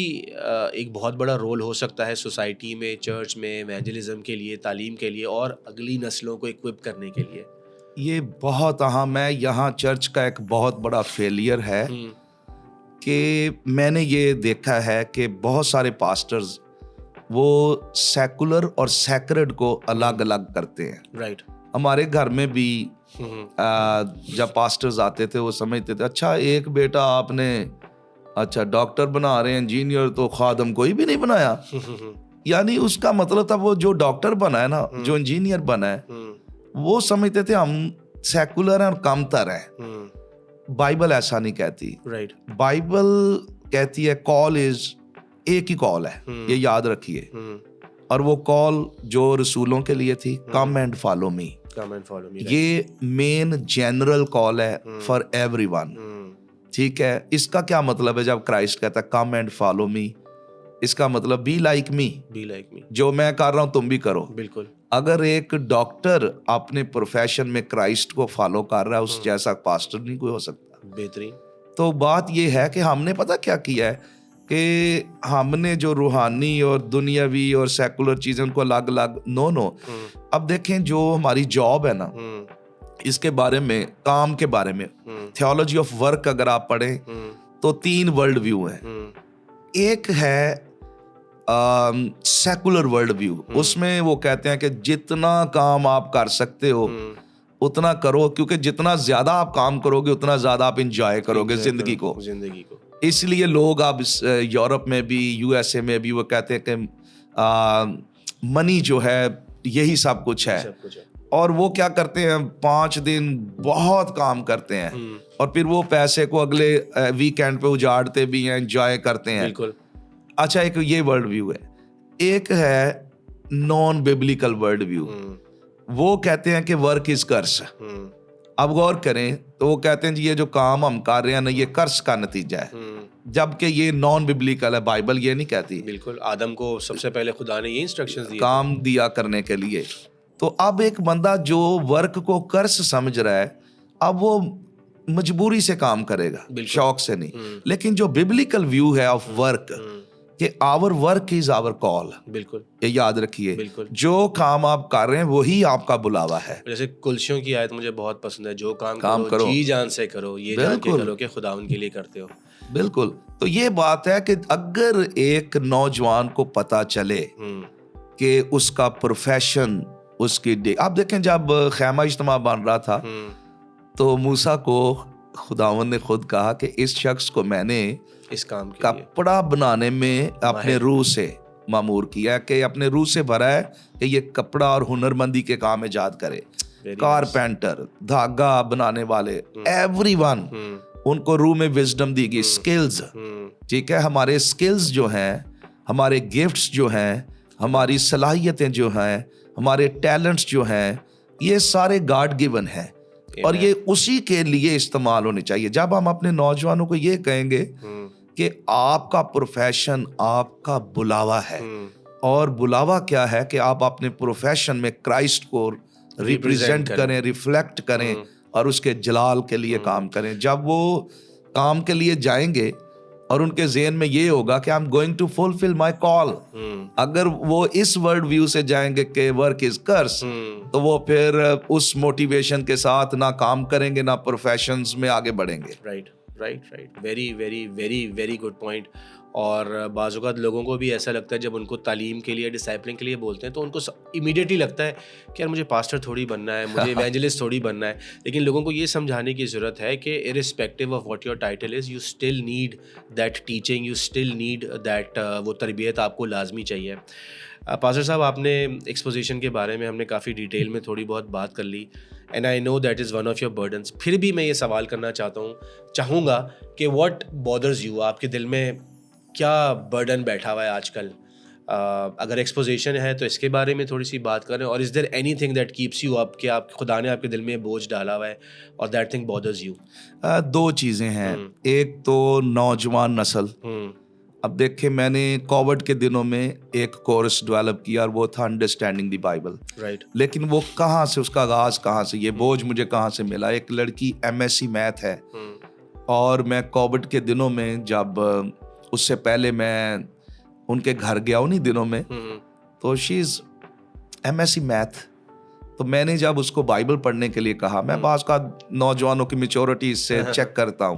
ایک بہت بڑا رول ہو سکتا ہے سوسائٹی میں, چرچ میں, ایونجلزم کے لیے, تعلیم کے لیے, اور اگلی نسلوں کو اکوپ کرنے کے لیے. یہ بہت اہم ہے. یہاں چرچ کا ایک بہت بڑا فیلئر ہے کہ میں نے یہ دیکھا ہے کہ بہت سارے پاسٹرز وہ سیکولر اور سیکرڈ کو الگ الگ کرتے ہیں. رائٹ. ہمارے گھر میں بھی جب پاسٹرز آتے تھے وہ سمجھتے تھے اچھا ایک بیٹا آپ نے اچھا ڈاکٹر بنا رہے ہیں, انجینئر, تو خادم کوئی بھی نہیں بنایا. یعنی اس کا مطلب تھا وہ جو ڈاکٹر بنا ہے نا, جو انجینئر بنا ہے, وہ سمجھتے تھے ہم سیکولر ہیں اور کم تر ہیں. بائبل ایسا نہیں کہتی. رائٹ. بائبل کہتی ہے کال از ایک ہی کال ہے, یہ یاد رکھیے. اور وہ کال جو رسولوں کے لیے تھی, کم اینڈ فالو می. یہ مین جنرل کال ہے فار ایوری ون. ٹھیک ہے. اس کا کیا مطلب ہے جب کرائسٹ کہتا ہے کم اینڈ فالو می؟ اس کا مطلب بی لائک می، جو میں کر رہا ہوں تم بھی کرو. بالکل. اگر ایک ڈاکٹر اپنے پروفیشن میں کرائسٹ کو فالو کر رہا ہے، اس جیسا پاسٹر نہیں کوئی ہو سکتا. بہترین. تو بات یہ ہے کہ ہم نے پتہ کیا کیا ہے کہ ہم نے جو روحانی اور دنیاوی اور سیکولر چیزیں ان کو الگ الگ نو. اب دیکھیں جو ہماری جاب ہے نا، اس کے بارے میں، کام کے بارے میں، تھیولوجی آف ورک اگر آپ پڑھیں تو 3 ورلڈ ویو ہیں. ایک ہے سیکولر ورلڈ ویو. اس میں وہ کہتے ہیں کہ جتنا کام آپ کر سکتے ہو اتنا کرو، کیونکہ جتنا زیادہ آپ کام کرو گے اتنا زیادہ آپ انجوائے کرو گے زندگی کو. اس لیے لوگ اب یورپ میں بھی، یو ایس اے میں بھی وہ کہتے ہیں کہ منی جو ہے یہی سب کچھ ہے. اور وہ کیا کرتے ہیں، 5 دن بہت کام کرتے ہیں اور پھر وہ پیسے کو اگلے ویکینڈ پہ اجاڑتے بھی ہیں، انجوائے کرتے ہیں. بالکل. اچھا، ایک یہ ورلڈ ویو ہے. ایک ہے نان بیبلیکل ورلڈ ویو. وہ کہتے ہیں کہ ورک از کرس. اب غور کریں تو وہ کہتے ہیں جی یہ جو کام ہم کر رہے ہیں نا، یہ کرس کا نتیجہ ہے، جبکہ یہ نان بیبلیکل ہے. بائبل یہ نہیں کہتی. بالکل. آدم کو سب سے پہلے خدا نے یہ انسٹرکشنز دی، کام دیا کرنے کے لیے. تو اب ایک بندہ جو ورک کو کرس سمجھ رہا ہے، اب وہ مجبوری سے کام کرے گا، شوق سے نہیں. لیکن جو بیبلیکل ویو ہے آف ورک، کہ آور ورک از آور کال. بالکل، یہ یاد رکھیے. بالکل. جو کام آپ کر رہے ہیں وہی آپ کا بلاوا ہے. جیسے کلسیوں کی آیت مجھے بہت پسند ہے، جو کام کرو جی جان سے کرو، یہ جان کے کرو کہ خدا ان کے لیے کرتے ہو. بالکل. تو یہ بات ہے کہ اگر ایک نوجوان کو پتا چلے کہ اس کا پروفیشن، اس کی آپ دیکھیں جب خیمہ اجتماع بن رہا تھا تو موسیٰ کو خداوند نے خود کہا کہ اس شخص کو میں نے اس کام کپڑا بنانے میں اپنے روح سے مامور کیا، کہ اپنے روح سے بھرا ہے کہ یہ کپڑا اور ہنرمندی کے کام ایجاد کرے. کارپینٹر، دھاگا بنانے والے، ایوری ون، ان کو روح میں وزڈم دی گئی. سکلز، ٹھیک ہے، ہمارے سکلز جو ہیں، ہمارے گفٹس جو ہیں، ہماری صلاحیتیں جو ہیں، ہمارے ٹیلنٹس جو ہیں، یہ سارے گاڈ گیون ہیں اور یہ اسی کے لیے استعمال ہونے چاہیے. جب ہم اپنے نوجوانوں کو یہ کہیں گے کہ آپ کا پروفیشن آپ کا بلاوا ہے، اور بلاوا کیا ہے کہ آپ اپنے پروفیشن میں کرائسٹ کو ریپریزنٹ کریں، ریفلیکٹ کریں اور اس کے جلال کے لیے کام کریں. جب وہ کام کے لیے جائیں گے اور ان کے ذہن میں یہ ہوگا کہ I'm going to fulfill my call. اگر وہ اس ورلڈ ویو سے جائیں گے کہ ورک از کرس، تو وہ پھر اس موٹیویشن کے ساتھ نہ کام کریں گے نہ پروفیشنز میں آگے بڑھیں گے. Right. Very very very very good point. اور بعض اوقات لوگوں کو بھی ایسا لگتا ہے جب ان کو تعلیم کے لیے، ڈسائپلنگ کے لیے بولتے ہیں تو ان کو امیڈیٹلی لگتا ہے کہ یار مجھے پاسٹر تھوڑی بننا ہے، مجھے ایونجلسٹ تھوڑی بننا ہے. لیکن لوگوں کو یہ سمجھانے کی ضرورت ہے کہ irrespective of what your title is, you still need that teaching, you still need that, وہ تربیت آپ کو لازمی چاہیے. پاسٹر صاحب، آپ نے ایکسپوزیشن کے بارے میں ہم نے کافی ڈیٹیل میں تھوڑی بہت بات کر لی، and I know that is one of your burdens. پھر بھی میں یہ سوال کرنا چاہوں گا کہ واٹ بادرز یو، آپ کے دل میں کیا برڈن بیٹھا ہوا ہے آج کل؟ اگر ایکسپوزیشن ہے تو اس کے بارے میں تھوڑی سی بات کریں. اور is there any thing that keeps you up, کہ آپ خدا نے آپ کے دل میں بوجھ ڈالا ہوا ہے اور دیٹ تھنگ بادرز یو؟ 2 چیزیں ہیں. ایک تو نوجوان نسل. اب دیکھیں، میں نے کووڈ کے دنوں میں ایک کورس ڈیولپ کیا اور وہ تھا انڈرسٹینڈنگ دی بائبل. رائٹ. لیکن وہ کہاں سے، اس کا آغاز کہاں سے، یہ بوجھ مجھے کہاں سے ملا؟ ایک لڑکی MSc میتھ ہے، اور میں کووڈ کے دنوں میں، جب اس سے پہلے میں ان کے گھر گیا انہی دنوں میں، تو شی از MSc میتھ. تو میں نے جب اس کو بائبل پڑھنے کے لیے کہا، میں بعض کا نوجوانوں کی میچورٹی سے چیک کرتا ہوں،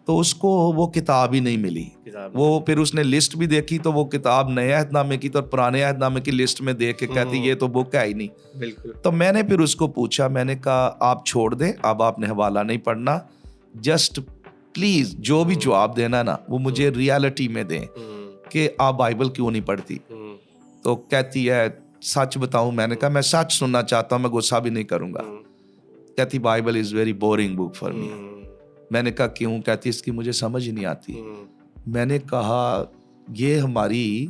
تو اس کو وہ کتاب ہی نہیں ملی. وہ پھر اس نے لسٹ بھی دیکھی تو وہ کتاب نئے عہد نامے کی تو پرانے عہد نامے کی لسٹ میں دیکھ کے کہتی یہ تو بک ہے ہی نہیں. بالکل. تو میں نے پھر اس کو پوچھا، میں نے کہا آپ چھوڑ دیں، اب آپ نے حوالہ نہیں پڑھنا، جسٹ پلیز جو بھی جواب دینا نا وہ مجھے ریالٹی میں دیں کہ آپ بائبل کیوں نہیں پڑھتی. تو کہتی ہے سچ بتاؤں؟ میں نے کہا میں سچ سننا چاہتا ہوں، میں غصہ بھی نہیں کروں گا. کہتی Bible is very boring book for me. میں نے کہا کیوں؟ کہتی اس کی مجھے سمجھ ہی نہیں آتی. میں نے کہا یہ ہماری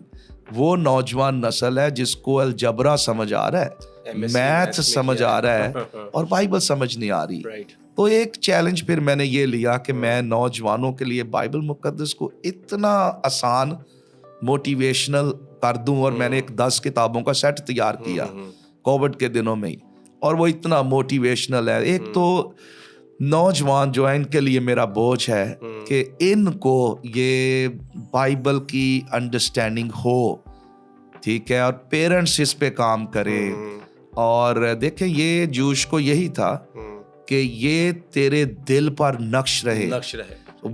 وہ نوجوان نسل ہے جس کو الجبرا سمجھ آ رہا ہے میتھ سمجھ آ رہا ہے اور بائبل سمجھ نہیں آ رہی. تو ایک چیلنج پھر میں نے یہ لیا کہ میں نوجوانوں کے لیے بائبل مقدس کو اتنا آسان موٹیویشنل کر دوں, اور میں نے ایک 10 کتابوں کا سیٹ تیار کیا کووڈ کے دنوں میں ہی, اور وہ اتنا موٹیویشنل ہے. ایک تو نوجوان جو ہے ان کے لیے میرا بوجھ ہے کہ ان کو یہ بائبل کی انڈرسٹینڈنگ ہو, ٹھیک ہے, اور پیرنٹس اس پہ کام کریں. اور دیکھیں یہ جوش کو یہی تھا کہ یہ تیرے دل پر نقش رہے.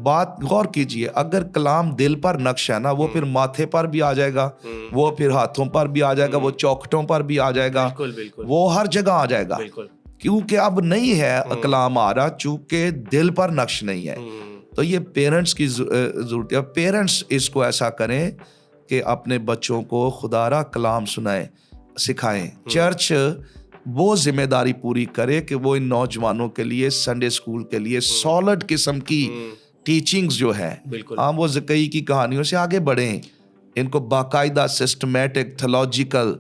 بات غور کیجئے, اگر کلام دل پر نقش ہے نا, وہ پھر ماتھے پر بھی آ جائے گا, وہ پھر ہاتھوں پر بھی آ جائے گا, وہ چوکھٹوں پر بھی آ جائے گا, وہ ہر جگہ آ جائے گا. کیونکہ اب نہیں ہے کلام آ رہا, چونکہ دل پر نقش نہیں ہے. تو یہ پیرنٹس کی ضرورت ہے. پیرنٹس اس کو ایسا کریں کہ اپنے بچوں کو خدا را کلام سنائیں, سکھائیں. چرچ وہ ذمہ داری پوری کرے کہ وہ ان نوجوانوں کے لیے سنڈے اسکول کے لیے سالڈ قسم کی ٹیچنگز جو ہے, ہاں وہ زکئی کی کہانیوں سے آگے بڑھیں, ان کو باقاعدہ سسٹمیٹک تھیولوجیکل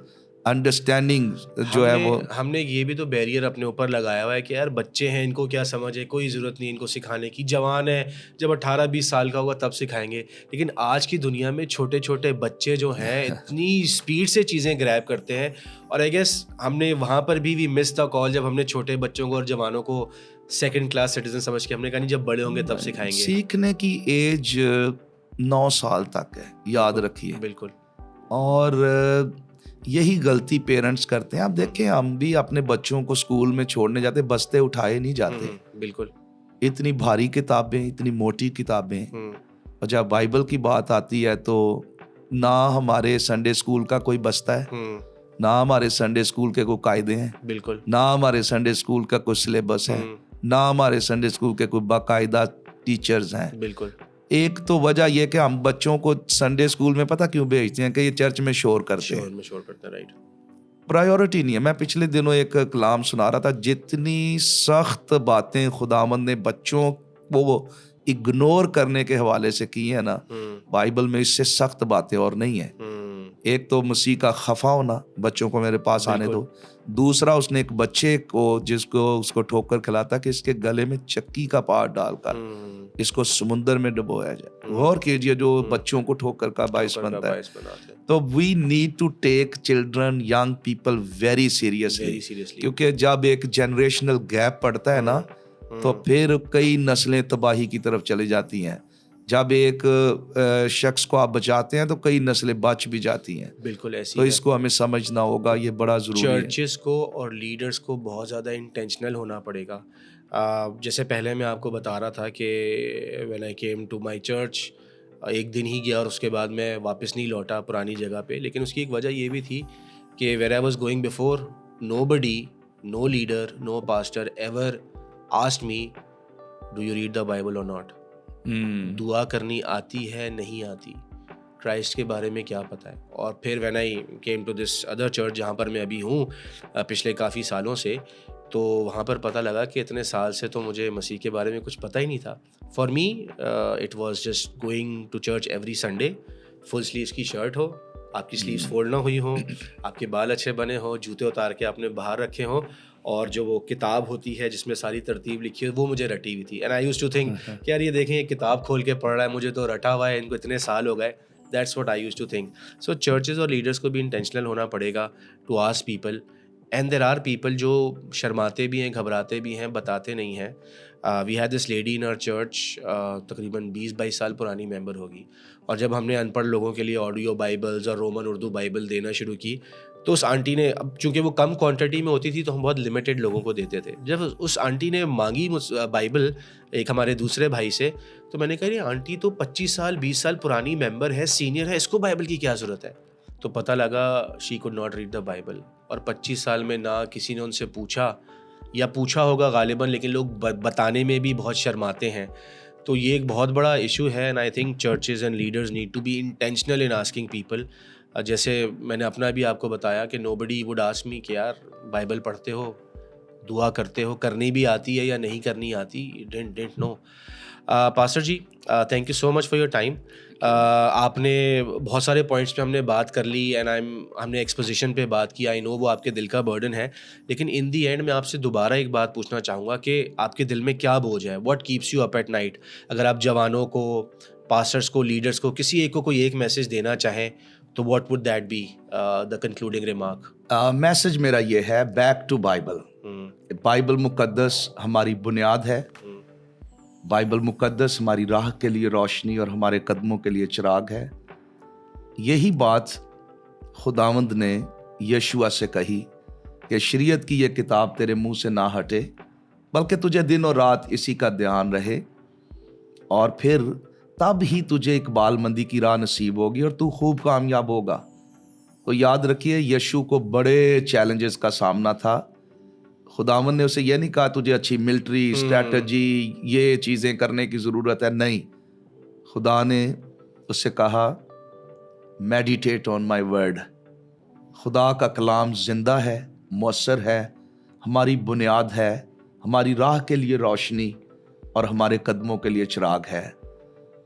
انڈرسٹینڈنگ جو ہے وہ. ہم نے یہ بھی تو بیریئر اپنے اوپر لگایا ہوا ہے کہ یار بچے ہیں, ان کو کیا سمجھ ہے, کوئی ضرورت نہیں ان کو سکھانے کی. جوان ہے, جب 18-20 سال کا ہوگا تب سکھائیں گے. لیکن آج کی دنیا میں چھوٹے چھوٹے بچے جو ہیں اتنی اسپیڈ سے چیزیں گریب کرتے ہیں, اور آئی گیس ہم نے وہاں پر بھی مس دا کال جب ہم نے چھوٹے بچوں کو اور جوانوں کو سیکنڈ کلاس سٹیزن سمجھ کے ہم نے کہا نہیں جب بڑے ہوں گے تب سکھائیں گے. سیکھنے کی ایج 9 سال تک ہے, یاد رکھیے. بالکل. اور یہی غلطی پیرنٹس کرتے ہیں. آپ دیکھیں ہم بھی اپنے بچوں کو اسکول میں چھوڑنے جاتے, بستے اٹھائے نہیں جاتے. بالکل. اتنی بھاری کتابیں, اتنی موٹی کتابیں, اور جب بائبل کی بات آتی ہے تو نہ ہمارے سنڈے اسکول کا کوئی بستہ ہے, نہ ہمارے سنڈے اسکول کے کوئی قاعدے ہیں, بالکل, نہ ہمارے سنڈے اسکول کا کوئی سلیبس ہے, نہ ہمارے سنڈے اسکول کے کوئی باقاعدہ ٹیچرز ہیں. بالکل. ایک تو وجہ یہ کہ ہم بچوں کو سنڈے اسکول میں پتہ کیوں بھیجتے ہیں کہ یہ چرچ میں شور کرتے ہیں. رائٹ. پرائیورٹی نہیں ہے. میں پچھلے دنوں ایک کلام سنا رہا تھا, جتنی سخت باتیں خداوند نے بچوں کو اگنور کرنے کے حوالے سے کی ہیں نا, بائبل میں اس سے سخت باتیں اور نہیں ہیں. ایک تو مسیح کا خفا ہونا, بچوں کو میرے پاس آنے دو. دوسرا اس نے ایک بچے کو جس کو اس کو ٹھوکر کھلاتا کہ اس کے گلے میں چکی کا پار ڈال کر اس کو سمندر میں ڈبویا جائے. غور کیجئے جو بچوں کو ٹھوکر کا باعث بنتا ہے. تو we need to take children, young people very seriously, کیونکہ جب ایک جنریشنل گیپ پڑتا ہے نا تو پھر کئی نسلیں تباہی کی طرف چلی جاتی ہیں. جب ایک شخص کو آپ بچاتے ہیں تو کئی نسلیں بچ بھی جاتی ہیں. بالکل ایسی. تو اس کو ہمیں سمجھنا ہوگا, یہ بڑا ضروری ہے. چرچز کو اور لیڈرز کو بہت زیادہ انٹینشنل ہونا پڑے گا. جیسے پہلے میں آپ کو بتا رہا تھا کہ when I came to my church, ایک دن ہی گیا اور اس کے بعد میں واپس نہیں لوٹا پرانی جگہ پہ. لیکن اس کی ایک وجہ یہ بھی تھی کہ where I was going before, no buddy, no leader, no pastor ever asked me do you read the Bible or not. دعا کرنی آتی ہے نہیں آتی, کرائسٹ کے بارے میں کیا پتہ ہے. اور پھر when I came to this other church جہاں پر میں ابھی ہوں پچھلے کافی سالوں سے, تو وہاں پر پتہ لگا کہ اتنے سال سے تو مجھے مسیح کے بارے میں کچھ پتہ ہی نہیں تھا. For me it was just going to church every Sunday, full sleeves کی شرٹ ہو, آپ کی سلیوز فولڈ نہ ہوئی ہوں, آپ کے بال اچھے بنے ہوں, جوتے اتار کے آپ نے باہر رکھے ہوں, اور جو وہ کتاب ہوتی ہے جس میں ساری ترتیب لکھی ہے وہ مجھے رٹی ہوئی تھی. And I use to think کہ یار یہ دیکھیں یہ کتاب کھول کے پڑھ رہا ہے, مجھے تو رٹا ہوا ہے, ان کو اتنے سال ہو گئے. That's what I use to think. So churches اور لیڈرس کو بھی انٹینشنل ہونا پڑے گا to ask people. And there are people جو شرماتے بھی ہیں, گھبراتے بھی ہیں, بتاتے نہیں ہیں. We had this lady in our church, تقریباً 20-22 سال پرانی ممبر ہوگی, اور جب ہم نے ان پڑھ لوگوں کے لیے آڈیو بائبلز اور رومن اردو بائبل دینا شروع کی تو اس آنٹی نے, اب چونکہ وہ کم کوانٹٹی میں ہوتی تھی تو ہم بہت لمیٹڈ لوگوں کو دیتے تھے. جب اس آنٹی نے مانگی بائبل ایک ہمارے دوسرے بھائی سے, تو میں نے کہا یہ آنٹی تو 25 سال 20 سال پرانی ممبر ہے, سینئر ہے, اس کو بائبل کی کیا ضرورت ہے. تو پتہ لگا she could not read the Bible. اور 25 سال میں نہ کسی نے ان سے پوچھا, یا پوچھا ہوگا غالباً, لیکن لوگ بتانے میں بھی بہت شرماتے ہیں. تو یہ ایک بہت بڑا ایشو ہے. And I think churches and leaders need to be intentional in asking people. جیسے میں نے اپنا بھی آپ کو بتایا کہ نو بڈی وڈ آسک می کہ یار بائبل پڑھتے ہو, دعا کرتے ہو, کرنی بھی آتی ہے یا نہیں کرنی آتی, don't know. Pastor ji thank you so much for your time. آپ نے بہت سارے پوائنٹس پہ ہم نے بات کر لی اینڈ ہم نے ایکسپوزیشن پہ بات کی. آئی نو وہ آپ کے دل کا برڈن ہے, لیکن ان دی اینڈ میں آپ سے دوبارہ ایک بات پوچھنا چاہوں گا کہ آپ کے دل میں کیا بوجھ ہے, what keeps you up at night. اگر آپ جوانوں کو, پاسٹرس کو, لیڈرس کو, کسی ایک کو کوئی ایک میسج دینا چاہیں تو what would that be the concluding remark? Message میرا یہ ہے, بیک ٹو بائبل. بائبل مقدس ہماری بنیاد ہے. بائبل مقدس ہماری راہ کے لیے روشنی اور ہمارے قدموں کے لیے چراغ ہے. یہی بات خداوند نے یشوع سے کہی کہ شریعت کی یہ کتاب تیرے منہ سے نہ ہٹے, بلکہ تجھے دن اور رات اسی کا دھیان رہے, اور پھر تب ہی تجھے اقبال مندی کی راہ نصیب ہوگی اور تو خوب کامیاب ہوگا. تو یاد رکھیے, یشوع کو بڑے چیلنجز کا سامنا تھا. خداوند نے اسے یہ نہیں کہا تجھے اچھی ملٹری اسٹریٹجی یہ چیزیں کرنے کی ضرورت ہے, نہیں. خدا نے اس سے کہا میڈیٹیٹ آن مائی ورڈ. خدا کا کلام زندہ ہے, مؤثر ہے, ہماری بنیاد ہے, ہماری راہ کے لیے روشنی اور ہمارے قدموں کے لیے چراغ ہے.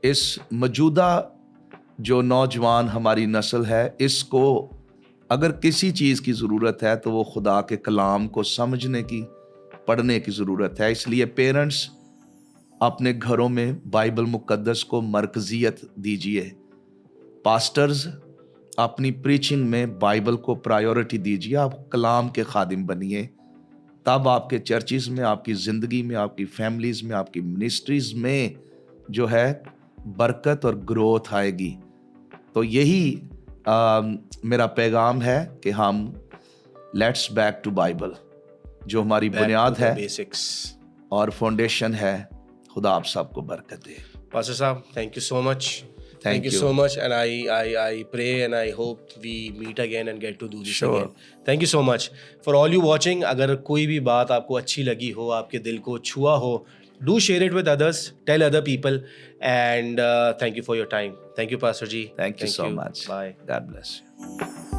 اس موجودہ جو نوجوان ہماری نسل ہے, اس کو اگر کسی چیز کی ضرورت ہے تو وہ خدا کے کلام کو سمجھنے کی, پڑھنے کی ضرورت ہے. اس لیے پیرنٹس اپنے گھروں میں بائبل مقدس کو مرکزیت دیجیے. پاسٹرز اپنی پریچنگ میں بائبل کو پرائیورٹی دیجیے. آپ کلام کے خادم بنیے, تب آپ کے چرچز میں, آپ کی زندگی میں, آپ کی فیملیز میں, آپ کی منسٹریز میں جو ہے برکت اور گروتھ آئے گی. تو یہی میرا پیغام ہے کہ ہم لیٹس بیک ٹو بائبل جو ہماری بنیاد ہے اور فاؤنڈیشن ہے. خدا آپ سب کو برکت دے. پاسٹر صاحب thank you so much. Thank you so much, and I pray and I hope we meet again and get to do this again. Thank you so much for all you watching. اگر کوئی بھی بات آپ کو اچھی لگی ہو, آپ کے دل کو چھوا ہو, do share it with others, tell other people, and thank you for your time. Thank you, Pastor Ji. Thank you so much. Bye. God bless you.